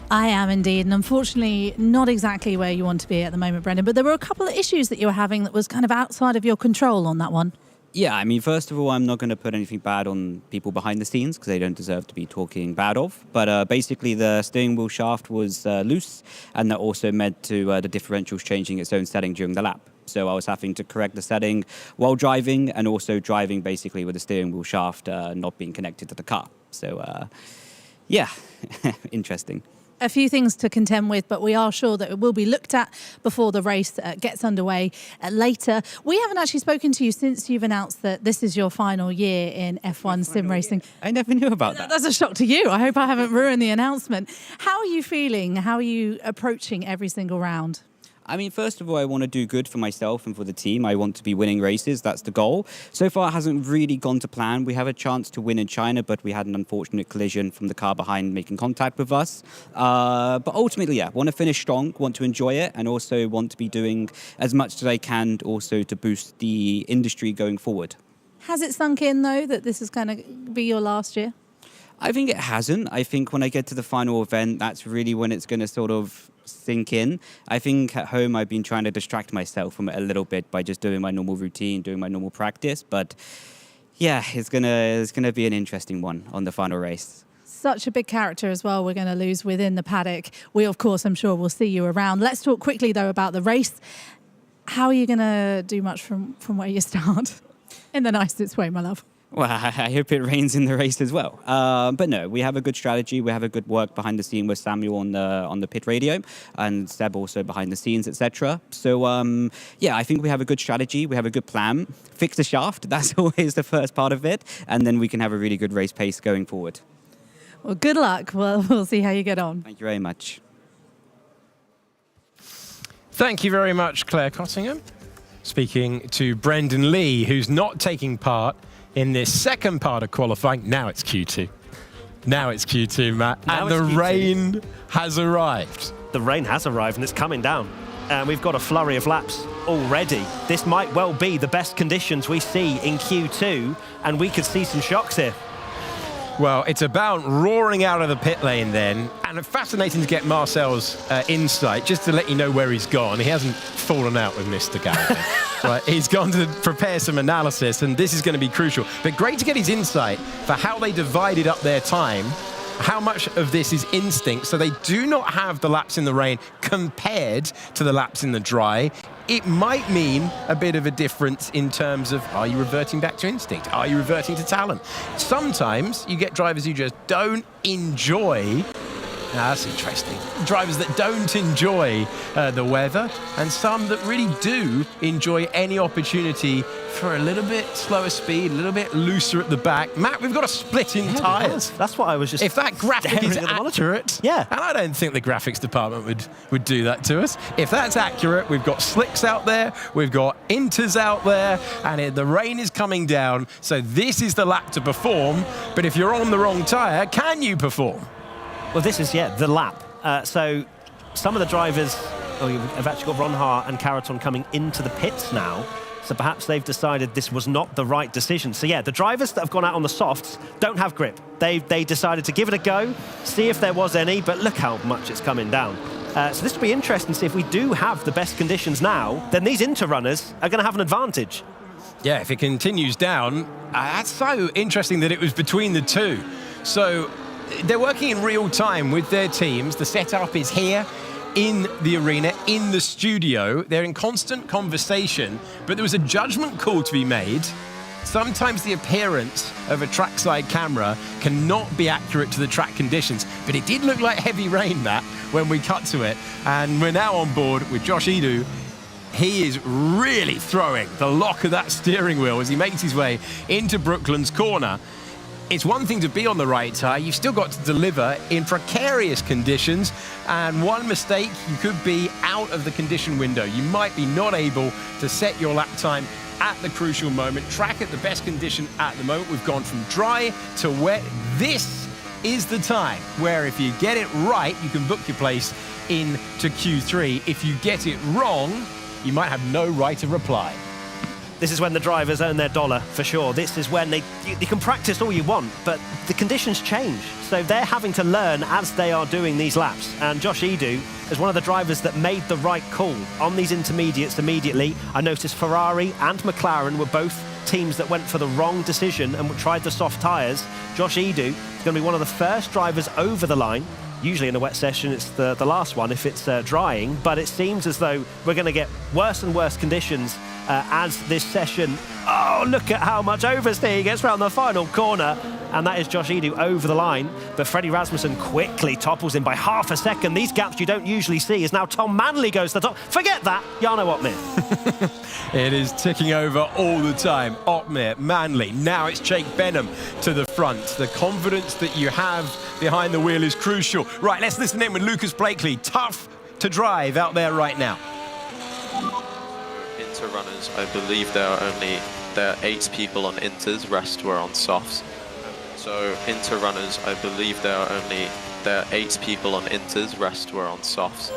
I am indeed, and unfortunately not exactly where you want to be at the moment, Brendan, but there were a couple of issues that you were having that was kind of outside of your control on that one. Yeah, I mean, first of all, I'm not going to put anything bad on people behind the scenes because they don't deserve to be talking bad of. But basically, the steering wheel shaft was loose, and that also meant to the differentials changing its own setting during the lap. So I was having to correct the setting while driving, and also driving basically with the steering wheel shaft not being connected to the car. So, yeah, interesting. A few things to contend with, but we are sure that it will be looked at before the race gets underway later. We haven't actually spoken to you since you've announced that this is your final year in F1 sim racing. I never knew about that. That's a shock to you. I hope I haven't ruined the announcement. How are you feeling? How are you approaching every single round? I mean, first of all, I want to do good for myself and for the team. I want to be winning races. That's the goal. So far, it hasn't really gone to plan. We have a chance to win in China, but we had an unfortunate collision from the car behind making contact with us. But ultimately, yeah, want to finish strong, want to enjoy it, and also want to be doing as much as I can also to boost the industry going forward. Has it sunk in, though, that this is going to be your last year? I think it hasn't. I think when I get to the final event, that's really when it's going to sort of sink in. I think at home I've been trying to distract myself from it a little bit by just doing my normal routine, doing my normal practice. But yeah, it's gonna be an interesting one on the final race. Such a big character as well we're going to lose within the paddock. We, of course, I'm sure will see you around. Let's talk quickly, though, about the race. How are you going to do much from where you start? In the nicest way, my love. Well, I hope it rains in the race as well. But no, we have a good strategy. We have a good work behind the scene with Samuel on the pit radio, and Seb also behind the scenes, etc. So yeah, I think we have a good strategy. We have a good plan. Fix the shaft. That's always the first part of it, and then we can have a really good race pace going forward. Well, good luck. We'll see how you get on. Thank you very much. Thank you very much, Claire Cottingham. Speaking to Brendan Lee, who's not taking part in this second part of qualifying. Now it's Q2. Now it's Q2, Matt. Now and the Q2. rain has arrived. The rain has arrived and it's coming down. And we've got a flurry of laps already. This might well be the best conditions we see in Q2, and we could see some shocks here. Well, it's about roaring out of the pit lane then, and fascinating to get Marcel's insight, just to let you know where he's gone. He hasn't fallen out with Mr. Gallagher. Right, he's gone to prepare some analysis, and this is going to be crucial. But great to get his insight for how they divided up their time, how much of this is instinct, so they do not have the laps in the rain compared to the laps in the dry. It might mean a bit of a difference in terms of, are you reverting back to instinct? Are you reverting to talent? Sometimes you get drivers who just don't enjoy. Now, that's interesting. Drivers that don't enjoy the weather, and some that really do enjoy any opportunity for a little bit slower speed, a little bit looser at the back. Matt, we've got a split in tyres. That's what I was just If that graphic is accurate, yeah. And I don't think the graphics department would do that to us. If that's accurate, we've got slicks out there, we've got inters out there, and the rain is coming down, so this is the lap to perform. But if you're on the wrong tyre, can you perform? Well, this is, the lap. So some of the drivers have actually got Ronhar and Caraton coming into the pits now. So perhaps they've decided this was not the right decision. So yeah, the drivers that have gone out on the softs don't have grip. They decided to give it a go, see if there was any, but look how much it's coming down. So this will be interesting to see if we do have the best conditions now, then these inter-runners are going to have an advantage. Yeah, if it continues down, that's so interesting that it was between the two. So they're working in real time with their teams. The setup is here in the arena, in the studio. They're in constant conversation, but there was a judgment call to be made. Sometimes the appearance of a trackside camera cannot be accurate to the track conditions, but it did look like heavy rain, Matt, when we cut to it. And we're now on board with Josh Edu He is really throwing the lock of that steering wheel as he makes his way into Brooklyn's corner. It's one thing to be on the right tyre, you've still got to deliver in precarious conditions, and one mistake, you could be out of the condition window. You might be not able to set your lap time at the crucial moment, track at the best condition at the moment. We've gone from dry to wet. This is the time where if you get it right, you can book your place into Q3. If you get it wrong, you might have no right of reply. This is when the drivers earn their dollar, for sure. This is when you can practice all you want, but the conditions change. So they're having to learn as they are doing these laps. And Josh Edu is one of the drivers that made the right call on these intermediates immediately. I noticed Ferrari and McLaren were both teams that went for the wrong decision and tried the soft tyres. Josh Edu is going to be one of the first drivers over the line. Usually in a wet session, it's the last one if it's drying, but it seems as though we're going to get worse and worse conditions as this session. Oh, look at how much oversteer he gets around the final corner, and that is Josh Edu over the line, but Freddie Rasmussen quickly topples him by half a second. These gaps you don't usually see as now Tom Manley goes to the top. Forget that, Jarno Opmeer. It is ticking over all the time. Opmeer, Manley, now it's Jake Benham to the front. The confidence that you have behind the wheel is crucial. Right, let's listen in with Lucas Blakely. Tough to drive out there right now. Inter runners, I believe there are 8 people on inters, rest were on softs. So inter runners, I believe there are 8 people on inters, rest were on softs.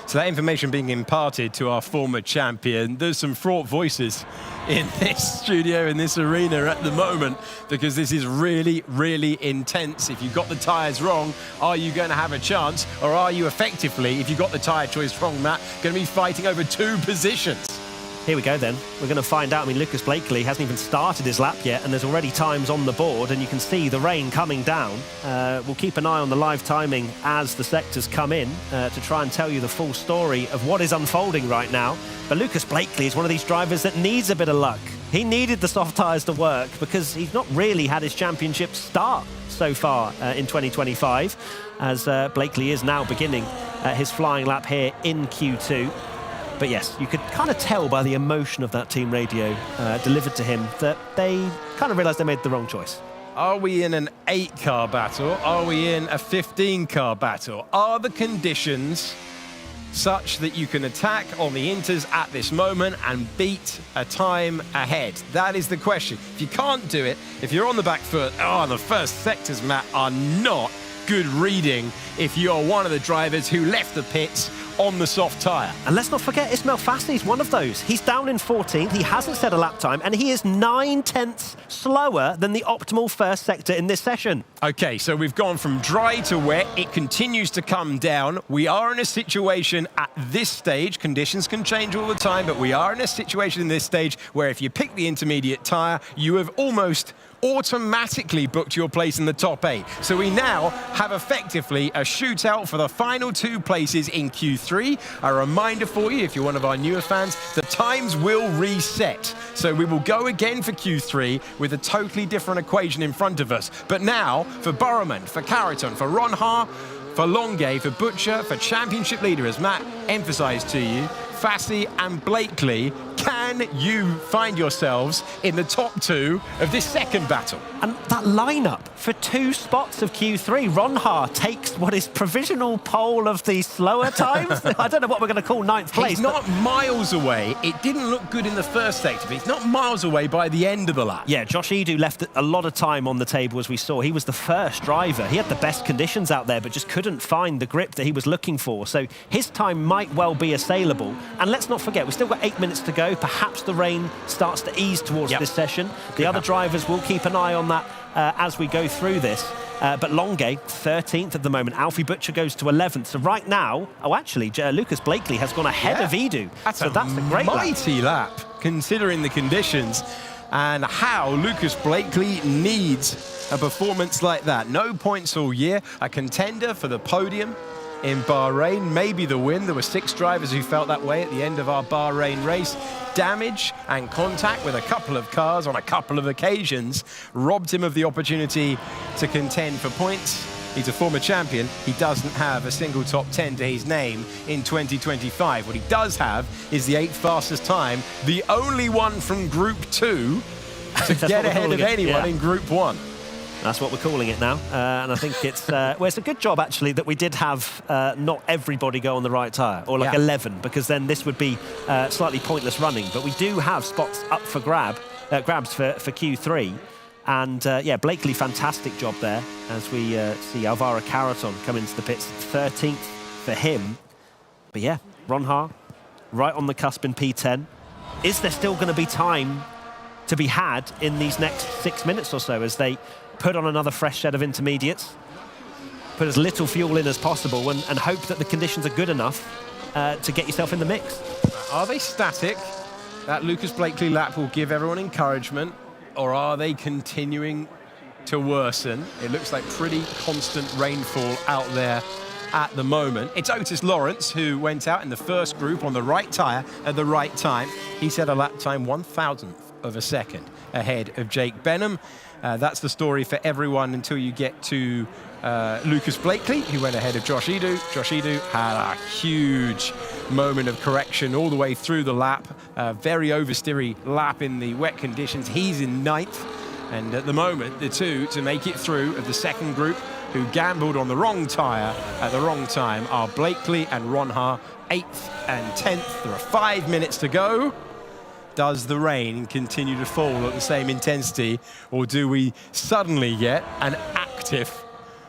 So that information being imparted to our former champion. There's some fraught voices in this studio, in this arena at the moment, because this is really, really intense. If you got the tyres wrong, are you going to have a chance? Or are you effectively, if you got the tyre choice wrong, Matt, going to be fighting over 2 positions? Here we go then. We're going to find out. I mean, Lucas Blakely hasn't even started his lap yet, and there's already times on the board, and you can see the rain coming down. We'll keep an eye on the live timing as the sectors come in to try and tell you the full story of what is unfolding right now. But Lucas Blakely is one of these drivers that needs a bit of luck. He needed the soft tyres to work because he's not really had his championship start so far in 2025, as Blakely is now beginning his flying lap here in Q2. But yes, you could kind of tell by the emotion of that team radio delivered to him that they kind of realised they made the wrong choice. Are we in an 8-car battle? Are we in a 15-car battle? Are the conditions such that you can attack on the inters at this moment and beat a time ahead? That is the question. If you can't do it, if you're on the back foot, the first sectors, Matt, are not good reading if you're one of the drivers who left the pits on the soft tyre. And let's not forget, Ismail Fassi's one of those. He's down in 14th, he hasn't set a lap time, and he is 9/10 slower than the optimal first sector in this session. Okay, so we've gone from dry to wet. It continues to come down. We are in a situation at this stage, conditions can change all the time, but we are in a situation in this stage where if you pick the intermediate tyre, you have almost automatically booked your place in the top 8. So we now have effectively a shootout for the final 2 places in Q3. A reminder for you, if you're one of our newer fans, the times will reset. So we will go again for Q3 with a totally different equation in front of us. But now, for Burrowman, for Carrington, for Ron Ha, for Longuet, for Butcher, for championship leader, as Matt emphasised to you, Fassi and Blakely, can you find yourselves in the top 2 of this second battle? And that lineup for 2 spots of Q3, Ron Ha takes what is provisional pole of the slower times. I don't know what we're going to call 9th place. He's not miles away. It didn't look good in the first sector, but he's not miles away by the end of the lap. Yeah, Josh Edu left a lot of time on the table, as we saw. He was the first driver. He had the best conditions out there, but just couldn't find the grip that he was looking for. So his time might well be assailable. And let's not forget, we've still got 8 minutes to go. Perhaps the rain starts to ease towards this session. The other drivers will keep an eye on that as we go through this. But Longuet, 13th at the moment. Alfie Butcher goes to 11th. So right now, Lucas Blakely has gone ahead of Edu. That's a great mighty lap, considering the conditions and how Lucas Blakely needs a performance like that. No points all year, a contender for the podium in Bahrain, maybe the win. There were 6 drivers who felt that way at the end of our Bahrain race. Damage and contact with a couple of cars on a couple of occasions robbed him of the opportunity to contend for points. He's a former champion. He doesn't have a single top 10 to his name in 2025. What he does have is the 8th fastest time, the only one from Group 2 to get ahead of anyone in Group 1. That's what we're calling it now, and I think it's well, it's a good job actually that we did have not everybody go on the right tyre, or like 11, because then this would be slightly pointless running. But we do have spots up for grabs for Q3, and yeah, Blakely, fantastic job there as we see Alvaro Carreton come into the pits, 13th for him. But yeah, Ronha right on the cusp in P10. Is there still going to be time to be had in these next 6 minutes or so as they put on another fresh set of intermediates, put as little fuel in as possible, and hope that the conditions are good enough to get yourself in the mix? Are they static? That Lucas Blakely lap will give everyone encouragement, or are they continuing to worsen? It looks like pretty constant rainfall out there at the moment. It's Otis Lawrence who went out in the first group on the right tyre at the right time. He set a lap time 1,000th of a second ahead of Jake Benham. That's the story for everyone until you get to Lucas Blakely, who went ahead of Josh Edu. Josh Edu had a huge moment of correction all the way through the lap. Very oversteery lap in the wet conditions. He's in 9th. And at the moment, the two to make it through of the second group who gambled on the wrong tyre at the wrong time are Blakely and Ronha, 8th and 10th. There are 5 minutes to go. Does the rain continue to fall at the same intensity, or do we suddenly get an active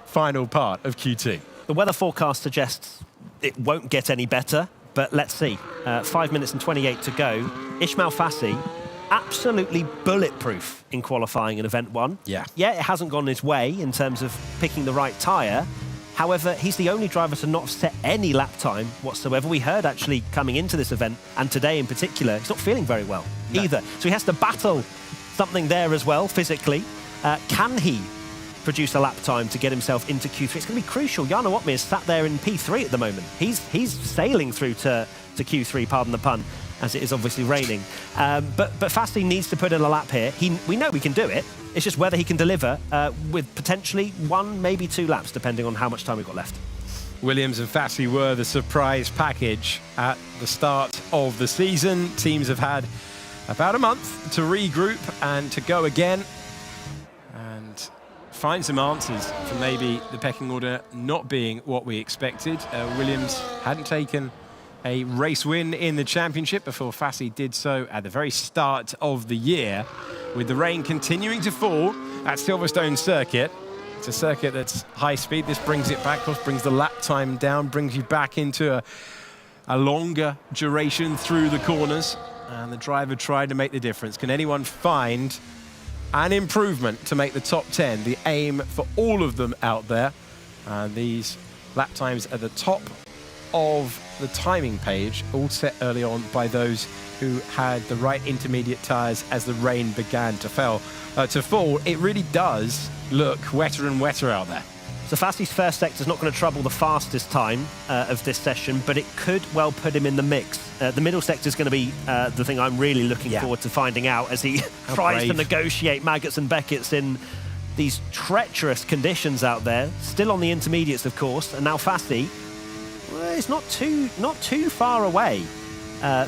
final part of Q2? The weather forecast suggests it won't get any better, but let's see. 5 minutes and 28 to go. Ismail Fassi, absolutely bulletproof in qualifying in Event 1. Yeah, it hasn't gone his way in terms of picking the right tyre. However, he's the only driver to not set any lap time whatsoever. We heard actually coming into this event, and today in particular, he's not feeling very well either. So he has to battle something there as well, physically. Can he produce a lap time to get himself into Q3? It's going to be crucial. Jarno Opmeer is sat there in P3 at the moment. He's sailing through to Q3, pardon the pun, as it is obviously raining. But Fassi needs to put in a lap here. We know we can do it. It's just whether he can deliver with potentially 1, maybe 2 laps, depending on how much time we've got left. Williams and Fassi were the surprise package at the start of the season. Teams have had about a month to regroup and to go again and find some answers for maybe the pecking order not being what we expected. Williams hadn't taken a race win in the championship before Fassi did so at the very start of the year. With the rain continuing to fall at Silverstone circuit, it's a circuit that's high speed. This brings it back, brings the lap time down, brings you back into a longer duration through the corners. And the driver tried to make the difference. Can anyone find an improvement to make the top 10? The aim for all of them out there. These lap times at the top of the timing page, all set early on by those who had the right intermediate tyres as the rain began to fall. It really does look wetter and wetter out there. So Fassi's first sector is not going to trouble the fastest time of this session, but it could well put him in the mix. The middle sector is going to be the thing I'm really looking forward to finding out as he tries to negotiate Maggots and Beckett's in these treacherous conditions out there. Still on the intermediates, of course, and now Fassi, well, he's not too far away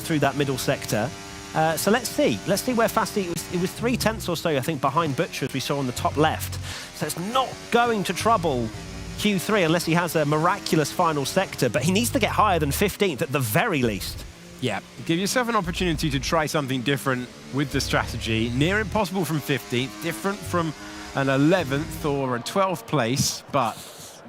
through that middle sector. So let's see where Fassi, it was 3/10 or so, I think, behind Butcher, as we saw on the top left. So it's not going to trouble Q3 unless he has a miraculous final sector, but he needs to get higher than 15th at the very least. Yeah, give yourself an opportunity to try something different with the strategy. Near impossible from 15th, different from an 11th or a 12th place, but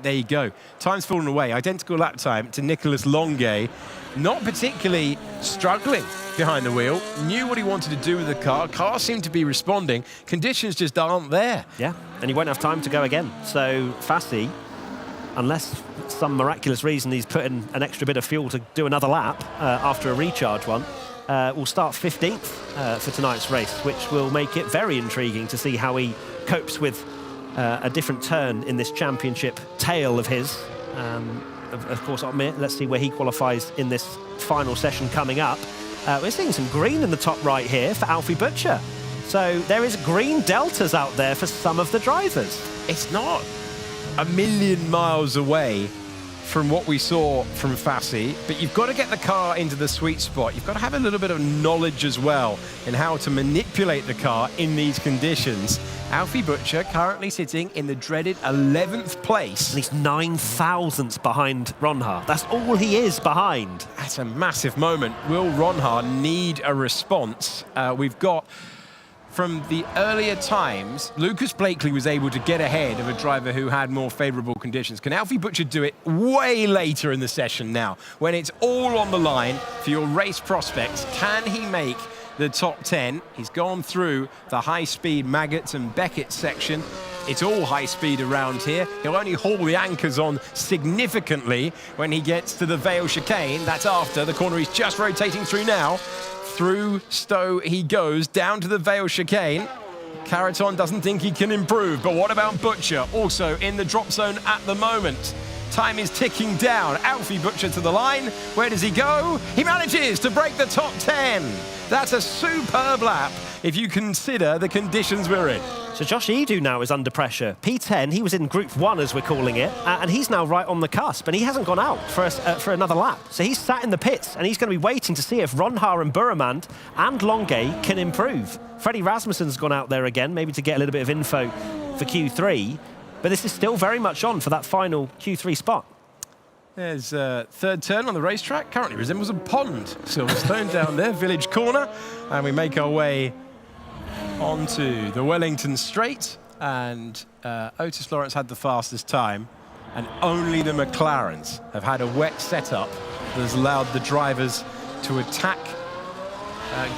there you go. Time's fallen away. Identical lap time to Nicolas Longuet. Not particularly struggling behind the wheel. Knew what he wanted to do with the car. Car seemed to be responding. Conditions just aren't there. Yeah, and he won't have time to go again. So Fassi, unless some miraculous reason he's put in an extra bit of fuel to do another lap after a recharge one, will start 15th for tonight's race, which will make it very intriguing to see how he copes with a different turn in this championship tale of his. Of course, Opmeer, let's see where he qualifies in this final session coming up. We're seeing some green in the top right here for Alfie Butcher. So there is green deltas out there for some of the drivers. It's not a million miles away from what we saw from Fassi, but you've got to get the car into the sweet spot. You've got to have a little bit of knowledge as well in how to manipulate the car in these conditions. Alfie Butcher currently sitting in the dreaded 11th place. And he's 9 thousandths behind Ronhaar. That's all he is behind. That's a massive moment. Will Ronhaar need a response? We've got, from the earlier times, Lucas Blakely was able to get ahead of a driver who had more favourable conditions. Can Alfie Butcher do it way later in the session now, when it's all on the line for your race prospects? Can he make the top 10? He's gone through the high-speed Maggots and Beckett section. It's all high speed around here. He'll only haul the anchors on significantly when he gets to the Vale chicane. That's after the corner he's just rotating through now. Through Stowe he goes, down to the Vale chicane. Caraton doesn't think he can improve, but what about Butcher? Also in the drop zone at the moment. Time is ticking down. Alfie Butcher to the line. Where does he go? He manages to break the top 10. That's a superb lap if you consider the conditions we're in. So Josh Edu now is under pressure. P10, he was in Group 1, as we're calling it, and he's now right on the cusp, and he hasn't gone out for another lap. So he's sat in the pits, and he's going to be waiting to see if Ronhaar and Buremand and Longay can improve. Freddie Rasmussen's gone out there again, maybe to get a little bit of info for Q3, but this is still very much on for that final Q3 spot. There's third turn on the racetrack. Currently resembles a pond. Silverstone down there, village corner, and we make our way onto the Wellington Straight, and Otis Lawrence had the fastest time, and only the McLarens have had a wet setup that has allowed the drivers to attack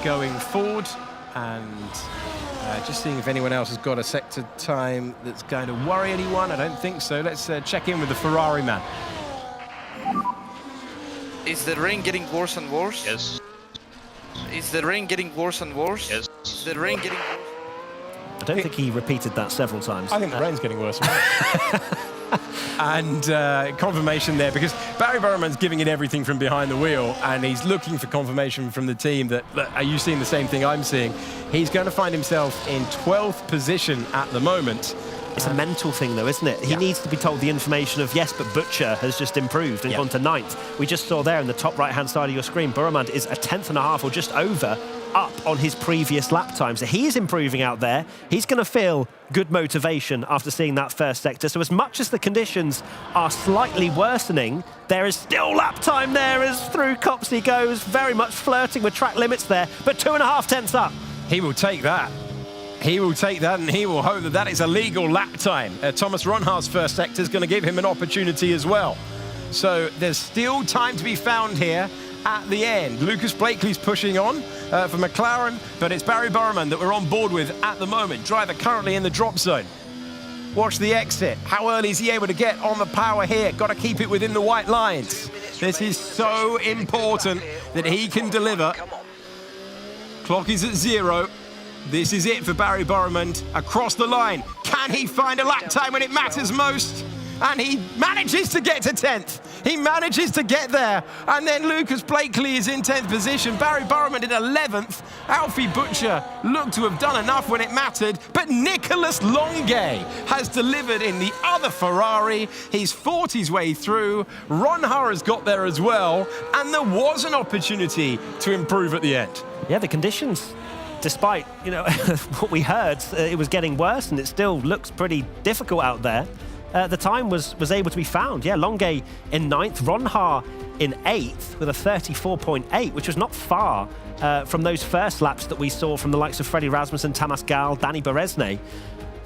going forward, and just seeing if anyone else has got a sector time that's going to worry anyone. I don't think so. Let's check in with the Ferrari man. Is the rain getting worse and worse? Yes. Is the rain getting worse and worse? Yes. Is the rain getting worse? I don't think he repeated that several times. I think the rain's getting worse. And confirmation there, because Barry Burman's giving it everything from behind the wheel, and he's looking for confirmation from the team that, look, are you seeing the same thing I'm seeing? He's going to find himself in 12th position at the moment. It's a mental thing, though, isn't it? He needs to be told the information of, yes, but Butcher has just improved and gone to 9th. We just saw there in the top right-hand side of your screen, Burmand is a 10.5 or just over up on his previous lap time. So he is improving out there. He's going to feel good motivation after seeing that first sector. So as much as the conditions are slightly worsening, there is still lap time there as through Copse he goes, very much flirting with track limits there, but 2.5 tenths up. He will take that. He will take that, and he will hope that that is a legal lap time. Thomas Ronhaar's first sector is going to give him an opportunity as well. So there's still time to be found here at the end. Lucas Blakely's pushing on for McLaren, but it's Barry Burman that we're on board with at the moment. Driver currently in the drop zone. Watch the exit. How early is he able to get on the power here? Got to keep it within the white lines. This is so important that he can deliver. Clock is at 0. This is it for Barry Burman across the line. Can he find a lap time when it matters most? And he manages to get to 10th. He manages to get there. And then Lucas Blakely is in 10th position. Barry Burman in 11th. Alfie Butcher looked to have done enough when it mattered. But Nicholas Longay has delivered in the other Ferrari. He's fought his way through. Ronhaar has got there as well. And there was an opportunity to improve at the end. Yeah, the conditions, despite, you know, what we heard, it was getting worse and it still looks pretty difficult out there. The time was able to be found. Yeah, Longay in 9th, Ronhaar in 8th with a 34.8, which was not far from those first laps that we saw from the likes of Freddie Rasmussen, Tamas Gal, Danny Beresne.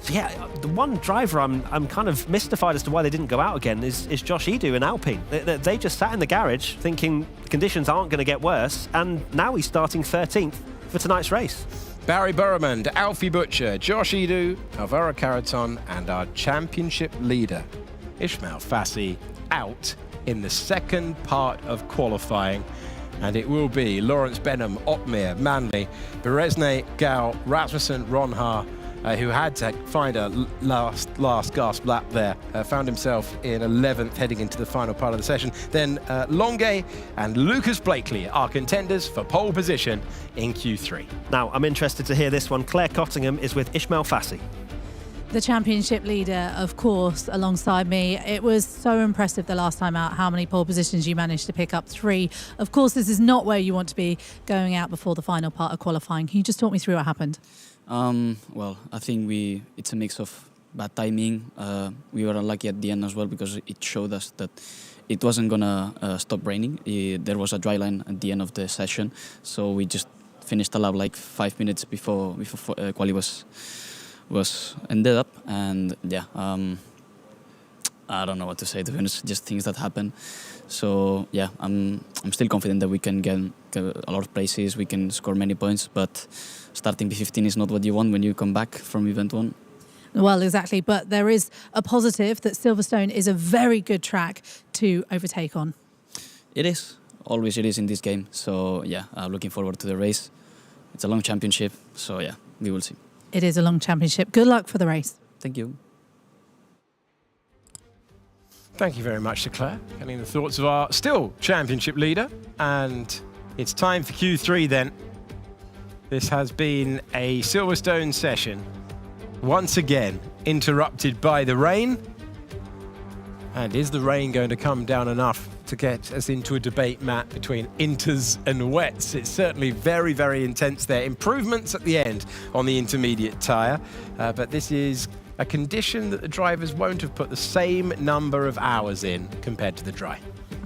So yeah, the one driver I'm kind of mystified as to why they didn't go out again is Josh Edu in Alpine. They just sat in the garage thinking conditions aren't going to get worse, and now he's starting 13th for tonight's race. Barry Burman, Alfie Butcher, Josh Edu, Alvaro Caraton, and our championship leader, Ismail Fassi, out in the second part of qualifying. And it will be Lawrence Benham, Otmir, Manley, Beresne, Gal, Rasmussen, Ronhaar, who had to find a last gasp lap there, found himself in 11th heading into the final part of the session. Then Longay and Lucas Blakely are contenders for pole position in Q3. Now, I'm interested to hear this one. Claire Cottingham is with Ismail Fassi. The championship leader, of course, alongside me. It was so impressive the last time out, how many pole positions you managed to pick up, 3. Of course, this is not where you want to be going out before the final part of qualifying. Can you just talk me through what happened? Well, I think it's a mix of bad timing. We were unlucky at the end as well because it showed us that it wasn't gonna stop raining. There was a dry line at the end of the session, so we just finished a lap like 5 minutes before quali was ended up, and yeah, I don't know what to say, to be honest. Just things that happen. So yeah, I'm still confident that we can get a lot of places, we can score many points, but starting P15 is not what you want when you come back from event 1. Well, exactly, but there is a positive that Silverstone is a very good track to overtake on. It is. Always it is in this game. So yeah, looking forward to the race. It's a long championship, so yeah, we will see. It is a long championship. Good luck for the race. Thank you. Thank you very much to Claire, getting the thoughts of our still championship leader. And it's time for Q3 then. This has been a Silverstone session, once again interrupted by the rain. And is the rain going to come down enough to get us into a debate, Matt, between inters and wets? It's certainly very, very intense there. Improvements at the end on the intermediate tyre, but this is a condition that the drivers won't have put the same number of hours in compared to the dry.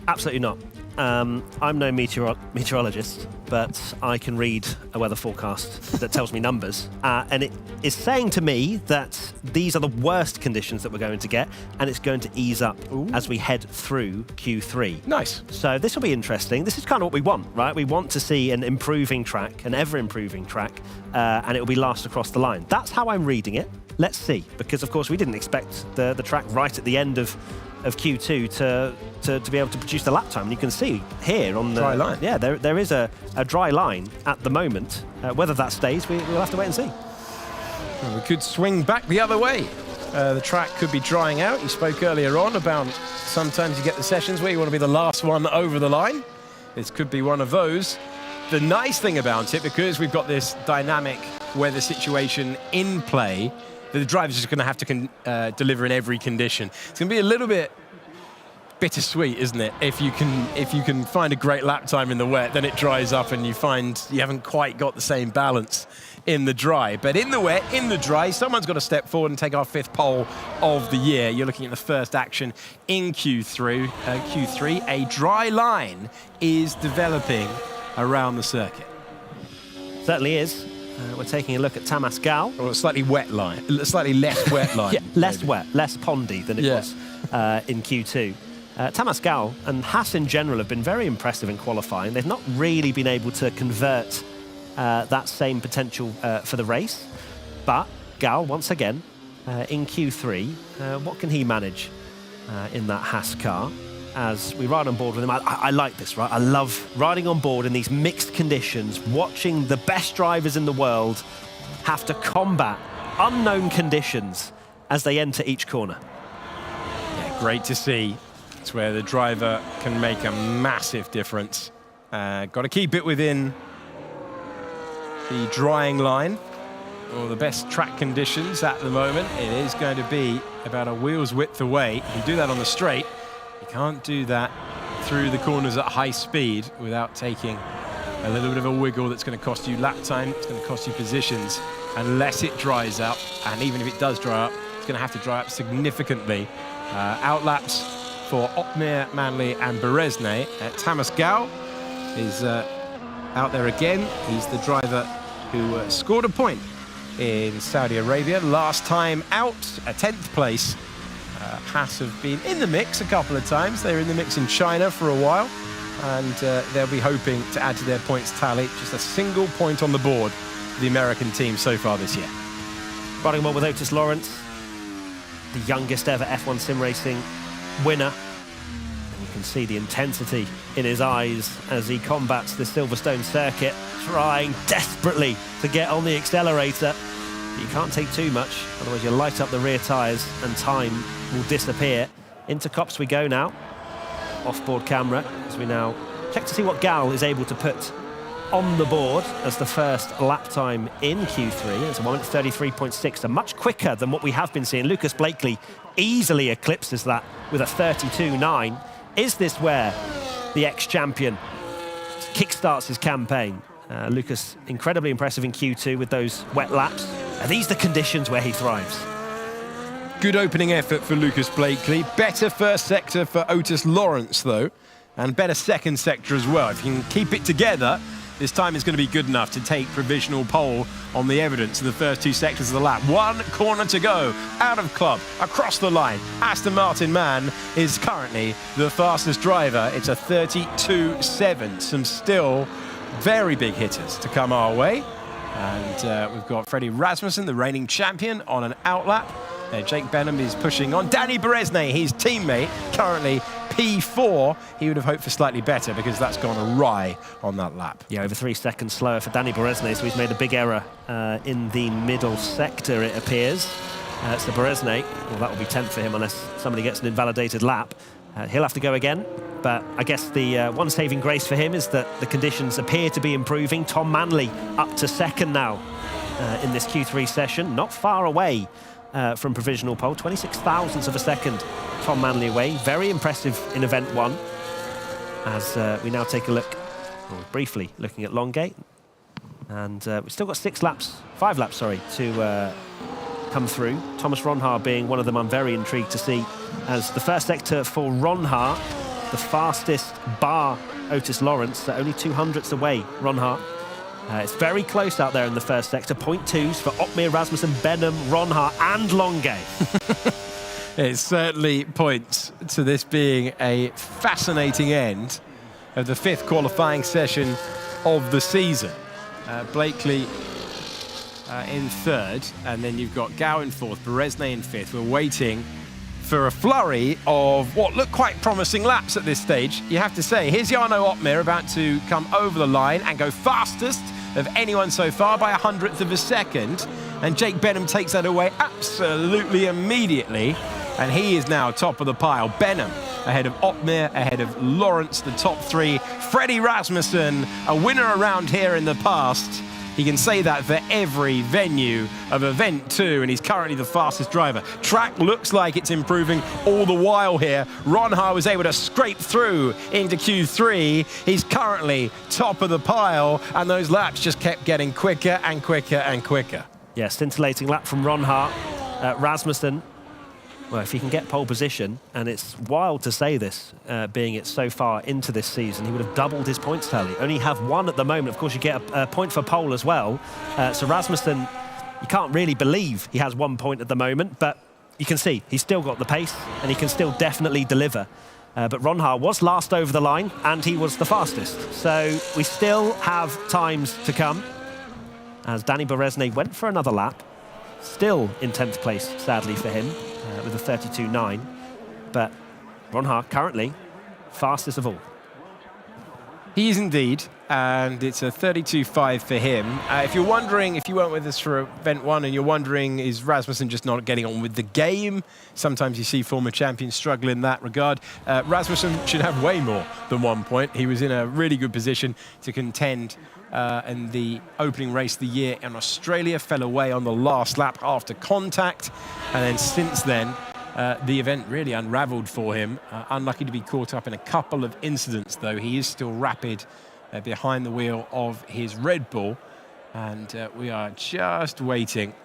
Absolutely not. I'm no meteorologist, but I can read a weather forecast that tells me numbers. And it is saying to me that these are the worst conditions that we're going to get, and it's going to ease up as we head through Q3. Nice. So this will be interesting. This is kind of what we want, right? We want to see an improving track, an ever-improving track, and it will be last across the line. That's how I'm reading it. Let's see, because of course we didn't expect the track right at the end of Q2 to be able to produce the lap time. And you can see here on the dry line. Yeah, there is a dry line at the moment. Whether that stays, we'll have to wait and see. Well, we could swing back the other way. The track could be drying out. You spoke earlier on about sometimes you get the sessions where you want to be the last one over the line. This could be one of those. The nice thing about it, because we've got this dynamic weather situation in play, the driver's just going to have to deliver in every condition. It's going to be a little bit bittersweet, isn't it? If you can find a great lap time in the wet, then it dries up and you find you haven't quite got the same balance in the dry. But in the wet, in the dry, someone's got to step forward and take our 5th pole of the year. You're looking at the first action in Q3. A dry line is developing around the circuit. Certainly is. We're taking a look at Tamas Gal. Or a slightly wet line, slightly less wet line. Yeah, less wet, less pondy than it was in Q2. Tamas Gal and Haas in general have been very impressive in qualifying. They've not really been able to convert that same potential for the race. But Gal, once again, in Q3, what can he manage in that Haas car? As we ride on board with him. I like this, right? I love riding on board in these mixed conditions, watching the best drivers in the world have to combat unknown conditions as they enter each corner. Yeah, great to see. It's where the driver can make a massive difference. Got to keep it within the drying line, or the best track conditions at the moment. It is going to be about a wheel's width away. You can do that on the straight. You can't do that through the corners at high speed without taking a little bit of a wiggle that's going to cost you lap time, it's going to cost you positions, unless it dries up. And even if it does dry up, it's going to have to dry up significantly. Outlaps for Otmir, Manley and Berezne. Tamas Gal is out there again. He's the driver who scored a point in Saudi Arabia. Last time out, a 10th place. Haas have been in the mix a couple of times. They were in the mix in China for a while, and they'll be hoping to add to their points tally. Just a single point on the board for the American team so far this year. Riding well with Otis Lawrence, the youngest ever F1 sim racing winner. And you can see the intensity in his eyes as he combats the Silverstone circuit, trying desperately to get on the accelerator. You can't take too much, otherwise you light up the rear tyres and time will disappear. Into Cops we go now. Off-board camera as we now check to see what Gal is able to put on the board as the first lap time in Q3. It's a 1:33.6, so much quicker than what we have been seeing. Lucas Blakely easily eclipses that with a 32.9. Is this where the ex-champion kickstarts his campaign? Lucas, incredibly impressive in Q2 with those wet laps. Are these the conditions where he thrives? Good opening effort for Lucas Blakely. Better first sector for Otis Lawrence, though, and better second sector as well. If you can keep it together, this time is going to be good enough to take provisional pole on the evidence of the first two sectors of the lap. One corner to go, out of club, across the line. Aston Martin man is currently the fastest driver. It's a 32.7. Some still very big hitters to come our way. And we've got Freddie Rasmussen, the reigning champion, on an outlap. Jake Benham is pushing on. Danny Beresnay, his teammate, currently P4. He would have hoped for slightly better because that's gone awry on that lap. Yeah, over 3 seconds slower for Danny Beresnay, so he's made a big error in the middle sector, it appears. So Beresnay, well, that will be 10th for him unless somebody gets an invalidated lap. He'll have to go again, but I guess the one saving grace for him is that the conditions appear to be improving. Tom Manley up to second now in this Q3 session, not far away from provisional pole, 26 thousandths of a second Tom Manley away. Very impressive in event one. As we now take a look, briefly looking at Longgate. And we've still got 5 laps, to come through. Thomas Ronhaar being one of them I'm very intrigued to see, as the first sector for Ronhaar, the fastest bar Otis Lawrence, only 200ths away, Ronhaar. It's very close out there in the first sector. 0.2s for Otmir, Rasmussen, Benham, Ronhaar and Longay. It certainly points to this being a fascinating end of the 5th qualifying session of the season. Blakely in 3rd, and then you've got Gow in 4th, Beresnay in 5th. We're waiting for a flurry of what look quite promising laps at this stage, you have to say. Here's Jarno Otmir about to come over the line and go fastest of anyone so far by 100th of a second. And Jake Benham takes that away absolutely immediately. And he is now top of the pile. Benham ahead of Otmir, ahead of Lawrence, the top 3. Freddie Rasmussen, a winner around here in the past. He can say that for every venue of event 2, and he's currently the fastest driver. Track looks like it's improving all the while here. Ronhaar was able to scrape through into Q3. He's currently top of the pile, and those laps just kept getting quicker and quicker and quicker. Yeah, scintillating lap from Ronhaar. Rasmussen, well, if he can get pole position, and it's wild to say this, being it so far into this season, he would have doubled his points tally. Only have 1 at the moment. Of course, you get a point for pole as well. So Rasmussen, you can't really believe he has 1 point at the moment, but you can see he's still got the pace, and he can still definitely deliver. But Ronhaar was last over the line, and he was the fastest. So we still have times to come, as Danny Beresnay went for another lap. Still in 10th place, sadly for him, with a 32.9. But Ronhaar currently fastest of all. He is indeed, and it's a 32.5 for him. If you're wondering, if you weren't with us for event 1 and you're wondering, is Rasmussen just not getting on with the game? Sometimes you see former champions struggle in that regard. Rasmussen should have way more than 1 point. He was in a really good position to contend in the opening race of the year in Australia, fell away on the last lap after contact, and then since then the event really unravelled for him. Unlucky to be caught up in a couple of incidents, though. He is still rapid behind the wheel of his Red Bull, and we are just waiting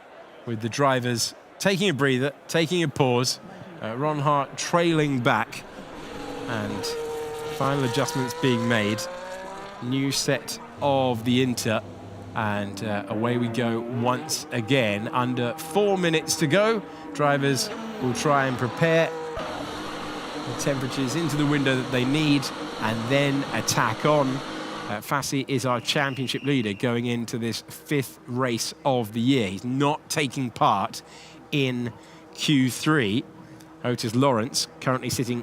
with the drivers taking a breather, taking a pause. Ronhaar trailing back, and final adjustments being made. New set of the Inter, and away we go once again. Under 4 minutes to go. Drivers will try and prepare the temperatures into the window that they need and then attack on. Fassi is our championship leader going into this 5th race of the year. He's not taking part in Q3. Otis Lawrence currently sitting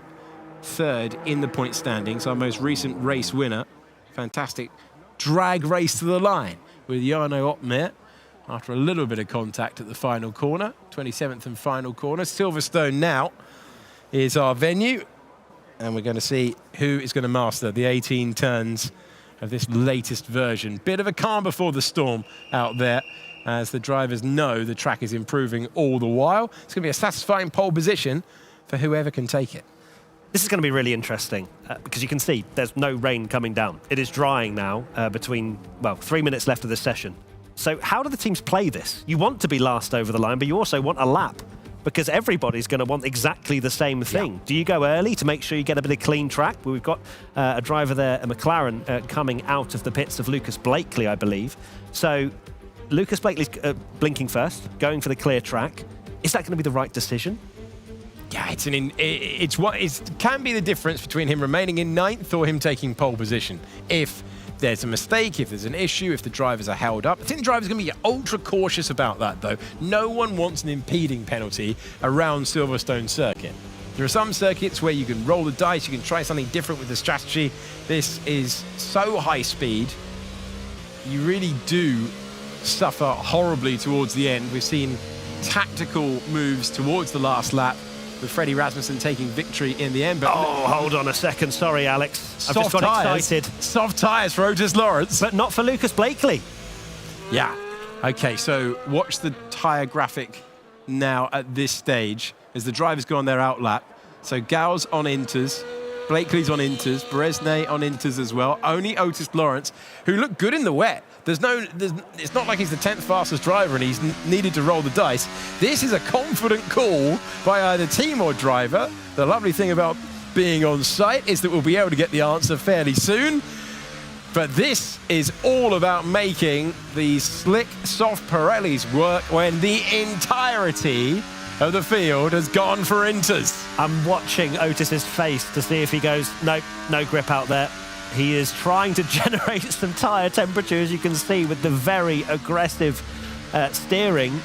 3rd in the point standings, our most recent race winner. Fantastic drag race to the line with Jarno Otmir after a little bit of contact at the final corner. 27th and final corner. Silverstone now is our venue, and we're going to see who is going to master the 18 turns of this latest version. Bit of a calm before the storm out there, as the drivers know the track is improving all the while. It's going to be a satisfying pole position for whoever can take it. This is going to be really interesting because you can see there's no rain coming down. It is drying now between, well, 3 minutes left of the session. So how do the teams play this? You want to be last over the line, but you also want a lap because everybody's going to want exactly the same thing. Yeah. Do you go early to make sure you get a bit of clean track? Well, we've got a driver there, a McLaren, coming out of the pits of Lucas Blakely, I believe. So Lucas Blakely's blinking first, going for the clear track. Is that going to be the right decision? Yeah, it can be the difference between him remaining in 9th or him taking pole position. If there's a mistake, if there's an issue, if the drivers are held up. I think the drivers are going to be ultra cautious about that, though. No one wants an impeding penalty around Silverstone circuit. There are some circuits where you can roll the dice, you can try something different with the strategy. This is so high speed, you really do suffer horribly towards the end. We've seen tactical moves towards the last lap, with Freddie Rasmussen taking victory in the end. But oh, hold on a second. Sorry, Alex. I've just got excited. Soft tyres for Otis Lawrence. But not for Lucas Blakely. Yeah. Okay, so watch the tyre graphic now at this stage as the drivers go on their outlap. So Gau's on inters, Blakely's on inters, Beresnay on inters as well. Only Otis Lawrence, who looked good in the wet. It's not like he's the 10th fastest driver and he's needed to roll the dice. This is a confident call by either team or driver. The lovely thing about being on site is that we'll be able to get the answer fairly soon. But this is all about making the slick, soft Pirellis work when the entirety of the field has gone for inters. I'm watching Otis's face to see if he goes, nope, no grip out there. He is trying to generate some tyre temperature, as you can see, with the very aggressive steering.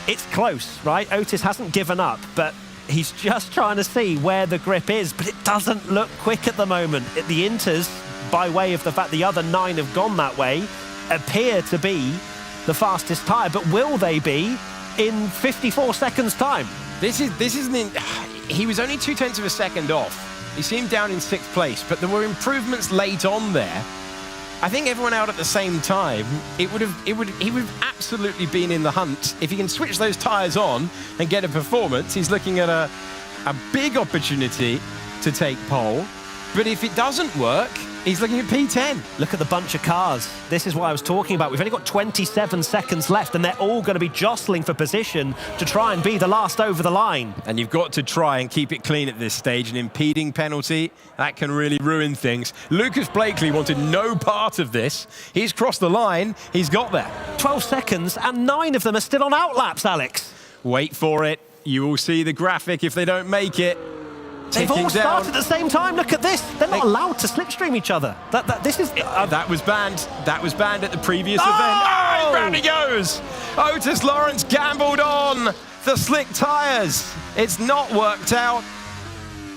It's close, right? Otis hasn't given up, but he's just trying to see where the grip is, but it doesn't look quick at the moment. The inters, by way of the fact the other 9 have gone that way, appear to be the fastest tyre, but will they be in 54 seconds' time? He was only 0.2 of a second off. He seemed down in 6th place, but there were improvements late on there. I think everyone out at the same time, he would have absolutely been in the hunt. If he can switch those tyres on and get a performance, he's looking at a big opportunity to take pole. But if it doesn't work, he's looking at P10. Look at the bunch of cars. This is what I was talking about. We've only got 27 seconds left, and they're all going to be jostling for position to try and be the last over the line. And you've got to try and keep it clean at this stage. An impeding penalty, that can really ruin things. Lucas Blakely wanted no part of this. He's crossed the line. He's got there. 12 seconds, and 9 of them are still on outlaps, Alex. Wait for it. You will see the graphic if they don't make it. They've all started at the same time. Look at this. They're not allowed to slipstream each other. That was banned. That was banned at the previous event. Oh, round he goes. Otis Lawrence gambled on the slick tyres. It's not worked out.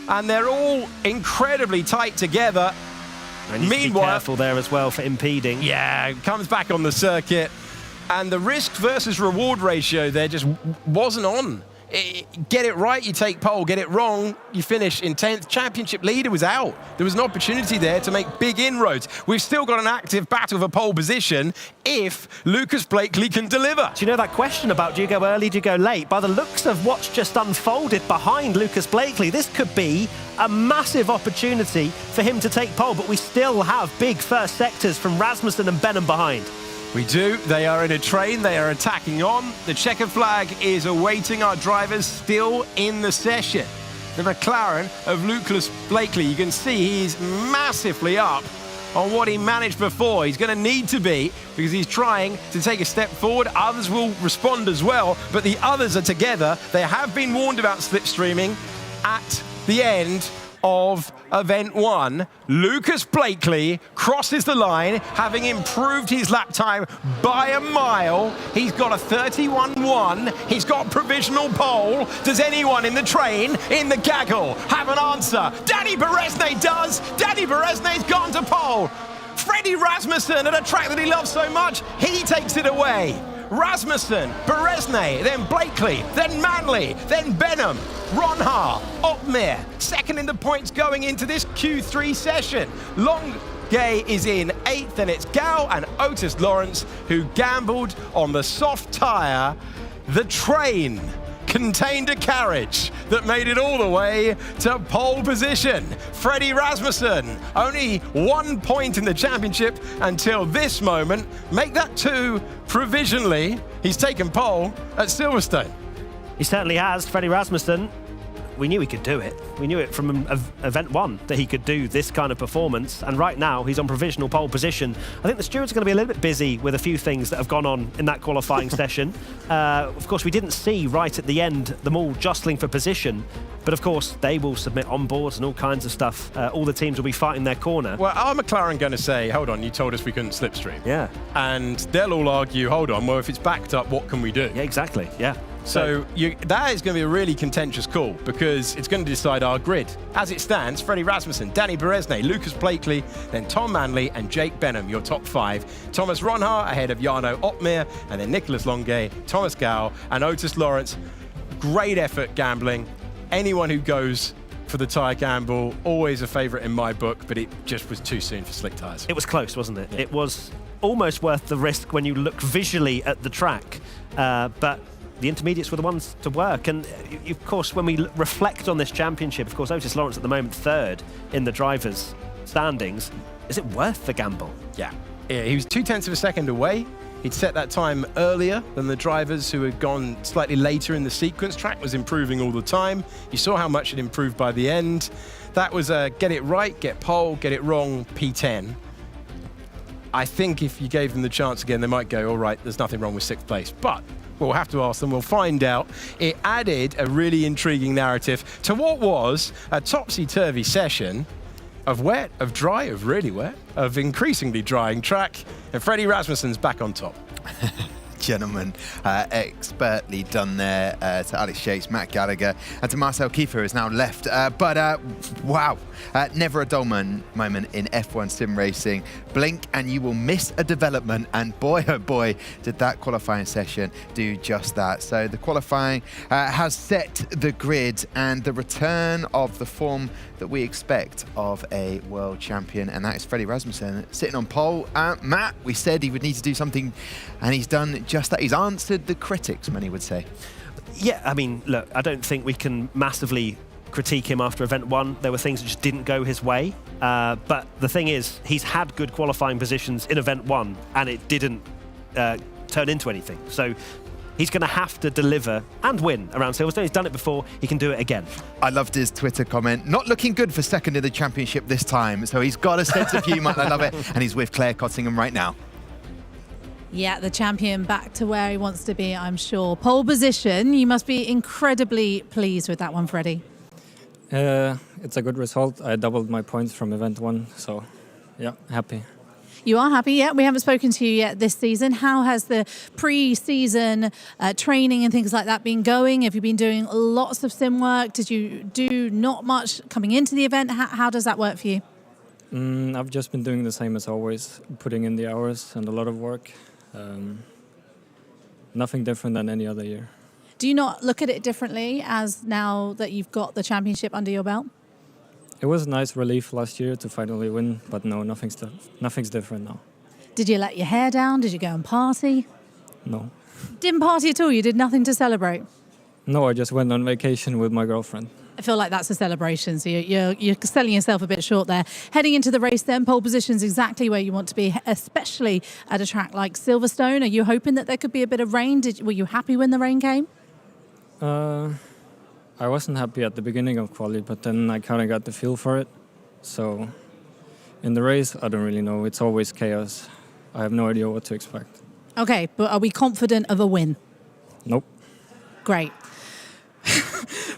And they're all incredibly tight together. And meanwhile, be careful there as well for impeding. Yeah, comes back on the circuit. And the risk versus reward ratio there just wasn't on. Get it right, you take pole. Get it wrong, you finish in 10th. Championship leader was out. There was an opportunity there to make big inroads. We've still got an active battle for pole position if Lucas Blakely can deliver. Do you know that question about do you go early, do you go late? By the looks of what's just unfolded behind Lucas Blakely, this could be a massive opportunity for him to take pole, but we still have big first sectors from Rasmussen and Benham behind. We do. They are in a train. They are attacking on. The checkered flag is awaiting our drivers still in the session. The McLaren of Lucas Blakely, you can see he's massively up on what he managed before. He's going to need to be because he's trying to take a step forward. Others will respond as well, but the others are together. They have been warned about slipstreaming at the end of event 1. Lucas Blakely crosses the line, having improved his lap time by a mile. He's got a 31.1. He's got provisional pole. Does anyone in the train, in the gaggle, have an answer? Danny Beresnay does. Danny Beresnay's gone to pole. Freddie Rasmussen at a track that he loves so much, he takes it away. Rasmussen, Beresnay, then Blakely, then Manley, then Benham, Ronha, Opmeer, second in the points going into this Q3 session. Longay is in 8th, and it's Gal and Otis Lawrence who gambled on the soft tyre. The train contained a carriage that made it all the way to pole position. Freddie Rasmussen, only 1 point in the championship until this moment. Make that 2 provisionally. He's taken pole at Silverstone. He certainly has, Freddie Rasmussen. We knew he could do it. We knew it from event 1 that he could do this kind of performance. And right now, he's on provisional pole position. I think the stewards are going to be a little bit busy with a few things that have gone on in that qualifying session. Of course, we didn't see right at the end them all jostling for position. But of course, they will submit onboards and all kinds of stuff. All the teams will be fighting their corner. Well, are McLaren going to say, hold on, you told us we couldn't slipstream? Yeah. And they'll all argue, hold on, well, if it's backed up, what can we do? Yeah, exactly, yeah. So that is going to be a really contentious call because it's going to decide our grid. As it stands, Freddie Rasmussen, Danny Beresne, Lucas Blakely, then Tom Manley and Jake Benham, your top 5. Thomas Ronhaar ahead of Jarno Opmeer, and then Nicholas Longuet, Thomas Gal and Otis Lawrence. Great effort gambling. Anyone who goes for the tyre gamble, always a favourite in my book, but it just was too soon for slick tyres. It was close, wasn't it? Yeah. It was almost worth the risk when you look visually at the track, but the intermediates were the ones to work. And of course, when we reflect on this championship, of course, Otis Lawrence at the moment 3rd in the drivers' standings. Is it worth the gamble? Yeah. He was 0.2 of a second away. He'd set that time earlier than the drivers who had gone slightly later in the sequence. Track was improving all the time. You saw how much it improved by the end. That was get it right, get pole, get it wrong, P10. I think if you gave them the chance again, they might go, all right, there's nothing wrong with 6th place. But we'll have to ask them, we'll find out. It added a really intriguing narrative to what was a topsy-turvy session of wet, of dry, of really wet, of increasingly drying track, and Freddie Rasmussen's back on top. Gentlemen, expertly done there to Alex Yates, Matt Gallagher, and to Marcel Kiefer, who is now left. Wow, never a dull moment in F1 sim racing. Blink and you will miss a development, and boy, oh boy, did that qualifying session do just that. So the qualifying has set the grid and the return of the form that we expect of a world champion, and that is Freddie Rasmussen sitting on pole. Matt, we said he would need to do something, and he's done just that. He's answered the critics, many would say. Yeah, I mean, look, I don't think we can massively critique him after event 1. There were things that just didn't go his way. But the thing is, he's had good qualifying positions in event 1, and it didn't turn into anything. So he's going to have to deliver and win around Silverstone. He's done it before. He can do it again. I loved his Twitter comment. Not looking good for 2nd in the championship this time. So he's got a sense of humour. I love it. And he's with Claire Cottingham right now. Yeah, the champion back to where he wants to be, I'm sure. Pole position, you must be incredibly pleased with that one, Freddie. It's a good result. I doubled my points from event 1, so yeah, happy. You are happy, yeah? We haven't spoken to you yet this season. How has the pre-season training and things like that been going? Have you been doing lots of sim work? Did you do not much coming into the event? How does that work for you? I've just been doing the same as always, putting in the hours and a lot of work. Nothing different than any other year. Do you not look at it differently as now that you've got the championship under your belt? It was a nice relief last year to finally win, but no, nothing's different now. Did you let your hair down? Did you go and party? No. Didn't party at all? You did nothing to celebrate? No, I just went on vacation with my girlfriend. I feel like that's a celebration, so you're selling yourself a bit short there. Heading into the race then, pole position's exactly where you want to be, especially at a track like Silverstone. Are you hoping that there could be a bit of rain? Were you happy when the rain came? I wasn't happy at the beginning of quali, but then I kind of got the feel for it. So in the race, I don't really know. It's always chaos. I have no idea what to expect. Okay, but are we confident of a win? Nope. Great.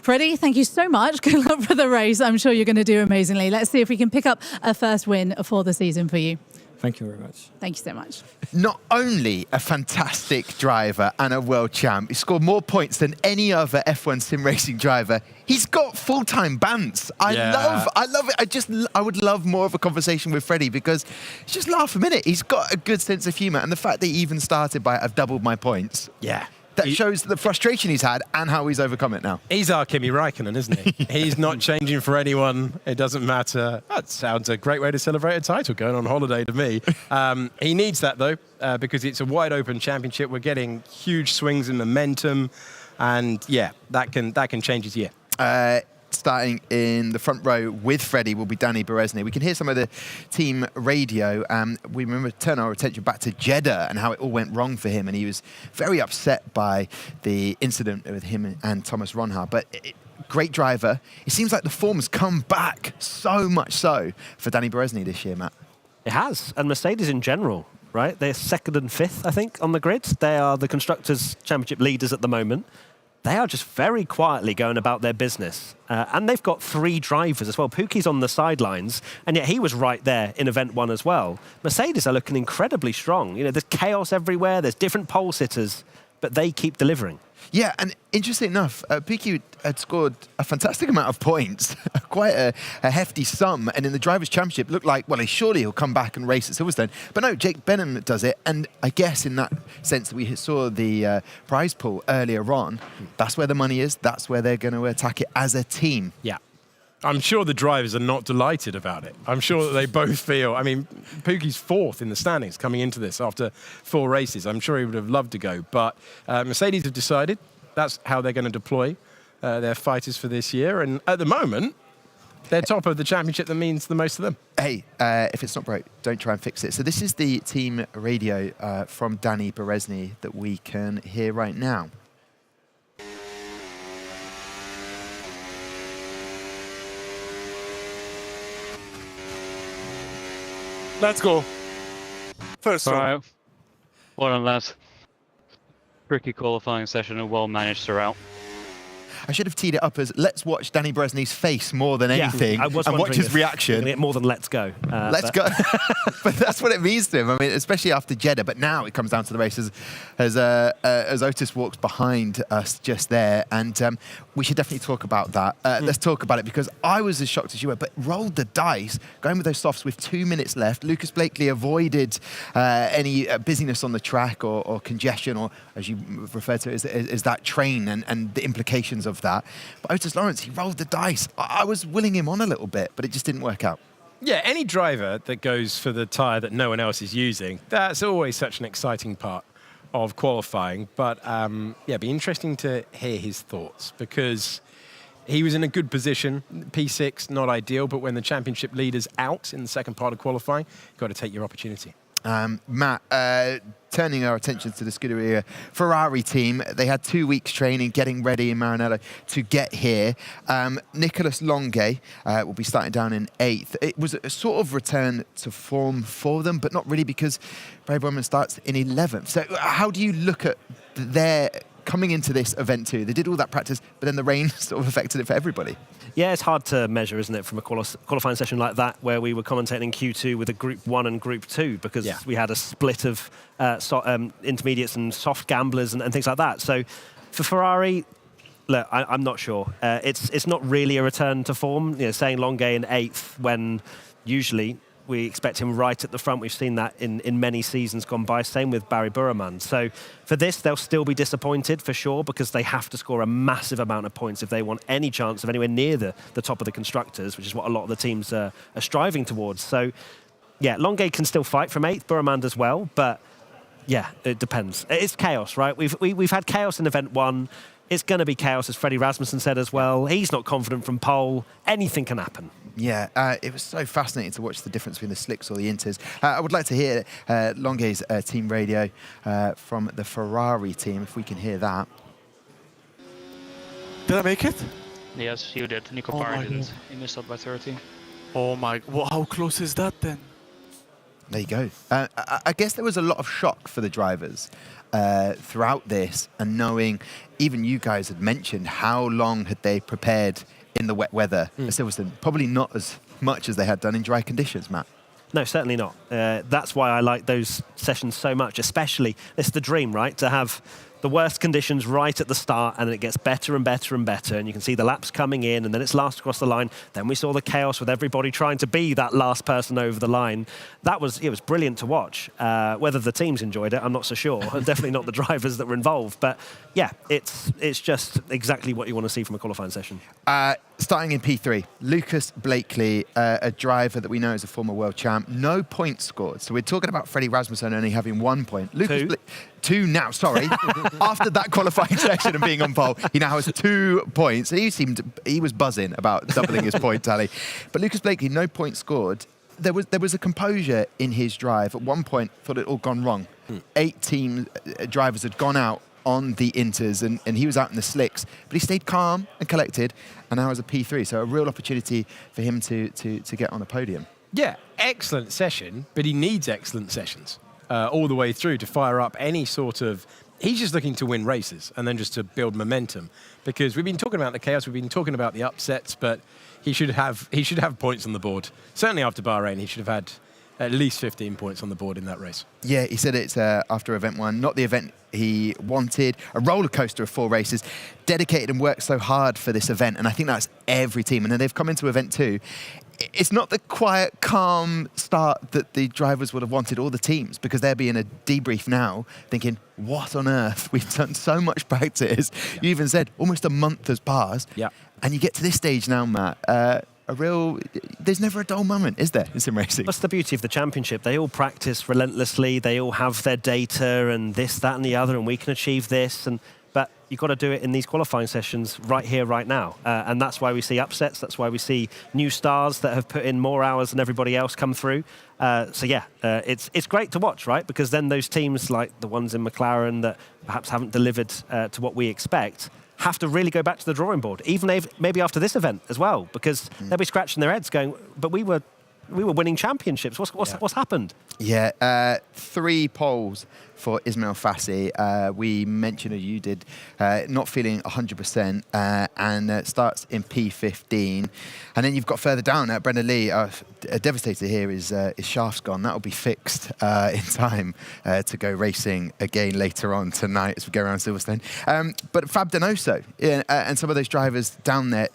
Freddie, thank you so much. Good luck for the race. I'm sure you're going to do amazingly. Let's see if we can pick up a first win for the season for you. Thank you very much. Thank you so much. Not only a fantastic driver and a world champ, he scored more points than any other F1 sim racing driver. He's got full-time bants. I love it. I would love more of a conversation with Freddie because it's just laugh a minute. He's got a good sense of humour, and the fact that he even started by "I've doubled my points." Yeah. That shows the frustration he's had and how he's overcome it now. He's our Kimi Räikkönen, isn't he? He's not changing for anyone. It doesn't matter. That sounds a great way to celebrate a title, going on holiday to me. He needs that, though, because it's a wide-open championship. We're getting huge swings in momentum. And, yeah, that can change his year. Starting in the front row with Freddie will be Danny Berezny. We can hear some of the team radio. We remember turn our attention back to Jeddah and how it all went wrong for him, and he was very upset by the incident with him and Thomas Ronhaar. But great driver. It seems like the form's come back so much so for Danny Berezny this year, Matt. It has, and Mercedes in general, right? They're 2nd and 5th, I think, on the grid. They are the Constructors' Championship leaders at the moment. They are just very quietly going about their business. And they've got 3 drivers as well. Pookie's on the sidelines, and yet he was right there in Event 1 as well. Mercedes are looking incredibly strong. You know, there's chaos everywhere, there's different pole sitters, but they keep delivering. Yeah, and interesting enough, Pookie had scored a fantastic amount of points, quite a hefty sum, and in the Drivers' Championship looked like, well, surely he'll come back and race at Silverstone. But no, Jake Benham does it, and I guess in that sense that we saw the prize pool earlier on, that's where the money is, that's where they're going to attack it as a team. Yeah. I'm sure the drivers are not delighted about it. I'm sure that they both feel, I mean, Pookie's 4th in the standings coming into this after 4 races. I'm sure he would have loved to go. But Mercedes have decided that's how they're going to deploy their fighters for this year. And at the moment, they're top of the championship. That means the most to them. Hey, if it's not broke, don't try and fix it. So this is the team radio from Danny Berezny that we can hear right now. Let's go. First one. All right. Well done, lads. Tricky qualifying session and well managed throughout. I should have teed it up as let's watch Danny Berezny's face more than anything and watch his reaction. More than let's go. Let's go. But that's what it means to him. I mean, especially after Jeddah. But now it comes down to the races as Otis walks behind us just there. And we should definitely talk about that. Let's talk about it because I was as shocked as you were, but rolled the dice, going with those softs with 2 minutes left. Lucas Blakely avoided any busyness on the track or congestion, or as you refer to it, as that train and the implications of that. But Otis Lawrence, he rolled the dice. I was willing him on a little bit, but it just didn't work out. Yeah, any driver that goes for the tyre that no one else is using, that's always such an exciting part of qualifying. But yeah, it'd be interesting to hear his thoughts because he was in a good position. P6, not ideal, but when the championship leader's out in the second part of qualifying, you've got to take your opportunity. Matt, turning our attention to the Scuderia Ferrari team, they had 2 weeks training, getting ready in Maranello to get here. Nicolas Longuet will be starting down in 8th. It was a sort of return to form for them, but not really because Barry Bowman starts in 11th. So how do you look at their coming into this event too? They did all that practice, but then the rain sort of affected it for everybody. Yeah, it's hard to measure, isn't it, from a qualifying session like that, where we were commentating Q2 with a Group 1 and Group 2, because we had a split of intermediates and soft gamblers and things like that. So for Ferrari, look, I'm not sure. It's not really a return to form. You know, saying Longuet in 8th when usually we expect him right at the front. We've seen that in many seasons gone by. Same with Barry Burman. So for this, they'll still be disappointed for sure because they have to score a massive amount of points if they want any chance of anywhere near the top of the constructors, which is what a lot of the teams are striving towards. So yeah, Longuet can still fight from 8th, Burman as well, but yeah, it depends. It's chaos, right? We've had chaos in Event 1. It's going to be chaos, as Freddie Rasmussen said as well. He's not confident from pole. Anything can happen. Yeah, it was so fascinating to watch the difference between the slicks or the inters. I would like to hear Longuet's team radio from the Ferrari team, if we can hear that. Did I make it? Yes, you did. Nico Parr didn't. He missed out by 30. Oh my, well, how close is that then? There you go. I guess there was a lot of shock for the drivers throughout this, and knowing, even you guys had mentioned how long had they prepared in the wet weather at Silverstone. Probably not as much as they had done in dry conditions, Matt. No, certainly not. That's why I like those sessions so much, especially, it's the dream, right? To have the worst conditions right at the start, and it gets better and better and better, and you can see the laps coming in, and then it's last across the line. Then we saw the chaos with everybody trying to be that last person over the line. It was brilliant to watch. Whether the teams enjoyed it, I'm not so sure. Definitely not the drivers that were involved. But yeah, it's just exactly what you want to see from a qualifying session. Starting in P3, Lucas Blakely, a driver that we know is a former world champ, no points scored. So we're talking about Freddie Rasmussen only having 1 point. Lucas two now, sorry. After that qualifying session and being on pole, he now has 2 points. And he was buzzing about doubling his point tally. But Lucas Blakely, no points scored. There was a composure in his drive. At one point, thought it all gone wrong. 8 team drivers had gone out on the inters, and he was out in the slicks, but he stayed calm and collected, and now has a P3, so a real opportunity for him to get on a podium. Yeah, excellent session, but he needs excellent sessions all the way through to fire up any sort of... He's just looking to win races and then just to build momentum, because we've been talking about the chaos, we've been talking about the upsets, but he should have points on the board. Certainly after Bahrain, he should have had at least 15 points on the board in that race. Yeah, he said it's after event 1, not the event he wanted, a roller coaster of 4 races, dedicated and worked so hard for this event, and I think that's every team. And then they've come into event 2. It's not the quiet, calm start that the drivers would have wanted, all the teams, because they're being a debrief now, thinking, what on earth? We've done so much practice. Yeah. You even said almost a month has passed. Yeah. And you get to this stage now, Matt. There's never a dull moment, is there, in sim racing? That's the beauty of the championship. They all practice relentlessly. They all have their data and this, that, and the other, and we can achieve this. But you've got to do it in these qualifying sessions right here, right now. And that's why we see upsets. That's why we see new stars that have put in more hours than everybody else come through. It's great to watch, right? Because then those teams like the ones in McLaren that perhaps haven't delivered to what we expect have to really go back to the drawing board, even maybe after this event as well, because they'll be scratching their heads going, but we were winning championships. What's happened? Yeah, 3 poles for Ismail Fassi. We mentioned, or you did, not feeling 100%, and starts in P15. And then you've got further down, Brendan Lee, devastated here, his shaft's gone. That'll be fixed in time to go racing again later on tonight as we go around Silverstone. But Fab Donoso and some of those drivers down there,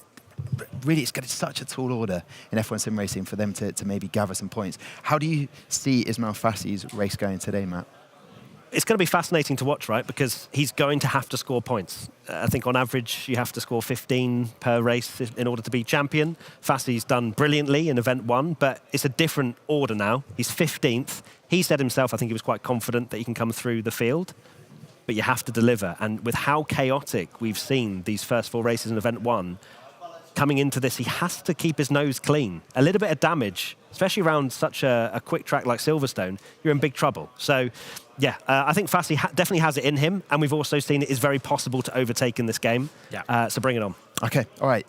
really, it's getting such a tall order in F1 sim racing for them to maybe gather some points. How do you see Ismail Fassi's race going today, Matt? It's going to be fascinating to watch, right? Because he's going to have to score points. I think on average, you have to score 15 per race in order to be champion. Fassi's done brilliantly in event 1, but it's a different order now. He's 15th. He said himself, I think he was quite confident that he can come through the field, but you have to deliver. And with how chaotic we've seen these first 4 races in event 1, coming into this, he has to keep his nose clean. A little bit of damage, especially around such a quick track like Silverstone, you're in big trouble. So, yeah, I think Fassi definitely has it in him, and we've also seen it is very possible to overtake in this game. Yeah. So bring it on. Okay, all right.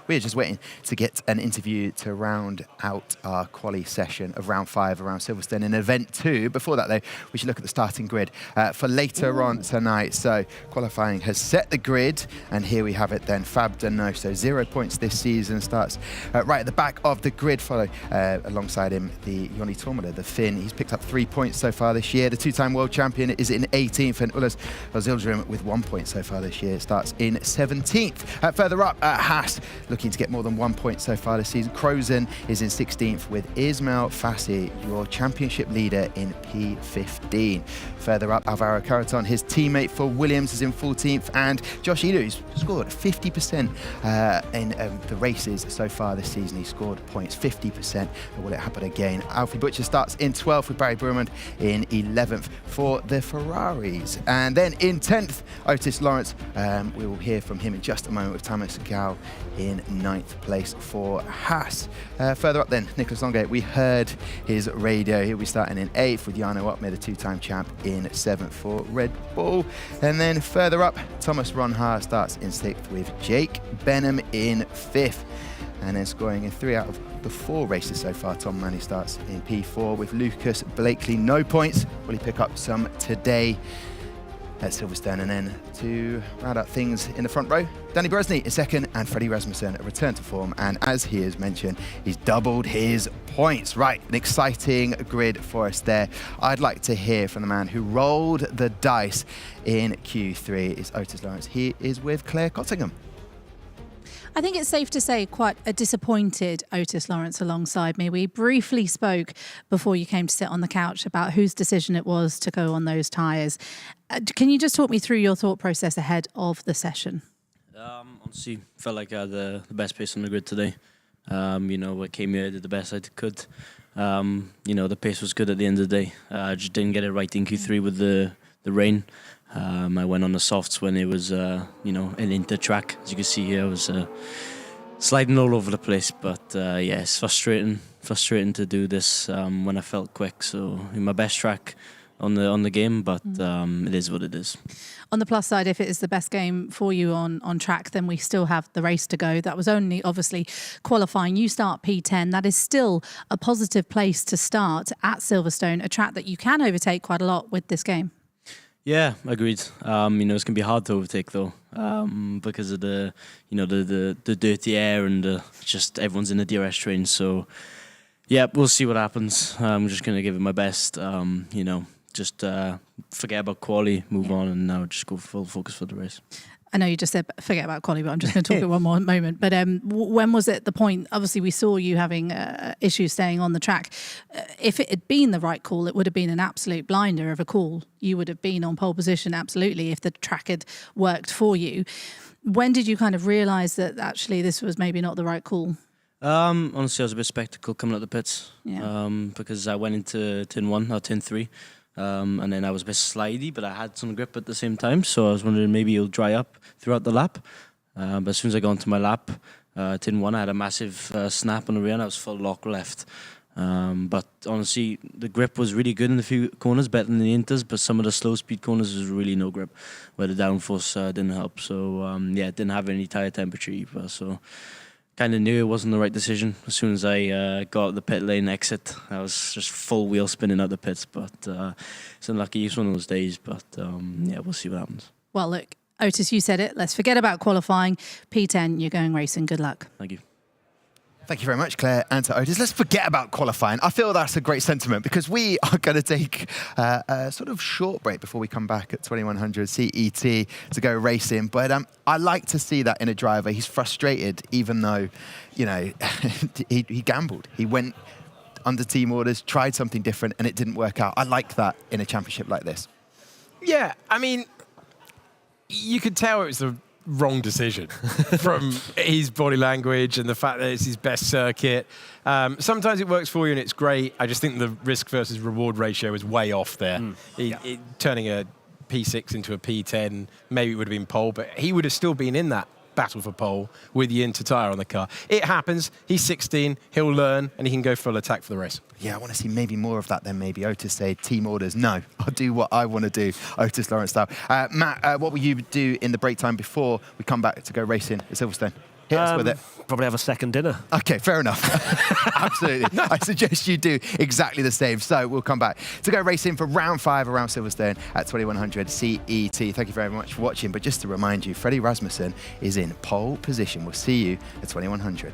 We're just waiting to get an interview to round out our quali session of round 5 around Silverstone in event 2. Before that, though, we should look at the starting grid for later on tonight. So qualifying has set the grid, and here we have it then. Fab Donoso, 0 points this season, starts right at the back of the grid, follow alongside him the Joni Tormada, the Finn. He's picked up 3 points so far this year. The 2-time world champion is in 18th, and Ulas Ozildrim with 1 point so far this year starts in 17th. Further up, Haas looking to get more than 1 point so far this season. Crozen is in 16th with Ismail Fassi, your championship leader, in P15. Further up, Alvaro Carreton, his teammate for Williams, is in 14th, and Josh Elu, who's scored 50% in the races so far this season. He scored points 50%. Will it happen again? Alfie Butcher starts in 12th with Barry Brumand in 11th for the Ferraris. And then in 10th, Otis Lawrence. We will hear from him in just a moment, with Thomas Gao in 9th place for Haas. Further up then, Nicholas Longate, we heard his radio. He'll be starting in 8th with Jarno Opmer, the 2-time champ, in 7th for Red Bull. And then further up, Thomas Ronhaar starts in 6th with Jake Benham in 5th. And then scoring in 3 out of the 4 races so far, Tom Manny starts in P4 with Lucas Blakely. No points. Will he pick up some today? at Silverstone. And then to round out things in the front row, Danny Brosny in second and Freddie Rasmussen a return to form. And as he has mentioned, he's doubled his points. Right, an exciting grid for us there. I'd like to hear from the man who rolled the dice in Q3 is Otis Lawrence. He is with Claire Cottingham. I think it's safe to say quite a disappointed Otis Lawrence alongside me. We briefly spoke before you came to sit on the couch about whose decision it was to go on those tyres. Can you just talk me through your thought process ahead of the session? Honestly, felt like I had the best pace on the grid today. I came here, did the best I could. The pace was good at the end of the day. I just didn't get it right in Q3 with the rain. I went on the softs when it was, an inter track. As you can see here, I was sliding all over the place. But it's frustrating to do this when I felt quick. So in my best track on the game, but it is what it is. On the plus side, if it is the best game for you on track, then we still have the race to go. That was only obviously qualifying. You start P10. That is still a positive place to start at Silverstone, a track that you can overtake quite a lot with this game. Yeah, agreed. It's gonna be hard to overtake though, because of the dirty air and just everyone's in the DRS train. So, yeah, we'll see what happens. I'm just gonna give it my best. Just forget about quali, move on, and now just go full focus for the race. I know you just said forget about quali, but I'm just going to talk it one more moment. But when was it the point? Obviously, we saw you having issues staying on the track. If it had been the right call, it would have been an absolute blinder of a call. You would have been on pole position, absolutely, if the track had worked for you. When did you kind of realise that actually this was maybe not the right call? Honestly, I was a bit skeptical coming out the pits because I went into turn 3. And then I was a bit slidey, but I had some grip at the same time. So I was wondering maybe it'll dry up throughout the lap. But as soon as I got onto my lap, turn 1, I had a massive snap on the rear and I was full lock left. But honestly, the grip was really good in the few corners, better than the inters. But some of the slow speed corners was really no grip, where the downforce didn't help. So it didn't have any tire temperature either. So kind of knew it wasn't the right decision. As soon as I got the pit lane exit, I was just full wheel spinning out the pits. But it's unlucky. It's one of those days. But we'll see what happens. Well, look, Otis, you said it. Let's forget about qualifying. P10, you're going racing. Good luck. Thank you. Thank you very much, Claire, and to Otis. Let's forget about qualifying. I feel that's a great sentiment because we are going to take a sort of short break before we come back at 2100 CET to go racing. But I like to see that in a driver. He's frustrated, even though, he gambled. He went under team orders, tried something different, and it didn't work out. I like that in a championship like this. Yeah, I mean, you could tell it was the wrong decision from his body language and the fact that it's his best circuit. Sometimes it works for you and it's great. I just think the risk versus reward ratio is way off there. Turning a P6 into a P10, maybe it would have been pole, but he would have still been in that battle for pole with the inter tyre on the car. It happens. He's 16. He'll learn and he can go full attack for the race. Yeah, I want to see maybe more of that than maybe Otis say team orders. No, I'll do what I want to do, Otis Lawrence style. Matt, what will you do in the break time before we come back to go racing at Silverstone? Hit us with it. Probably have a second dinner. Okay, fair enough. Absolutely. I suggest you do exactly the same. So we'll come back to go racing for round 5 around Silverstone at 2100 CET. Thank you very much for watching. But just to remind you, Freddie Rasmussen is in pole position. We'll see you at 2100.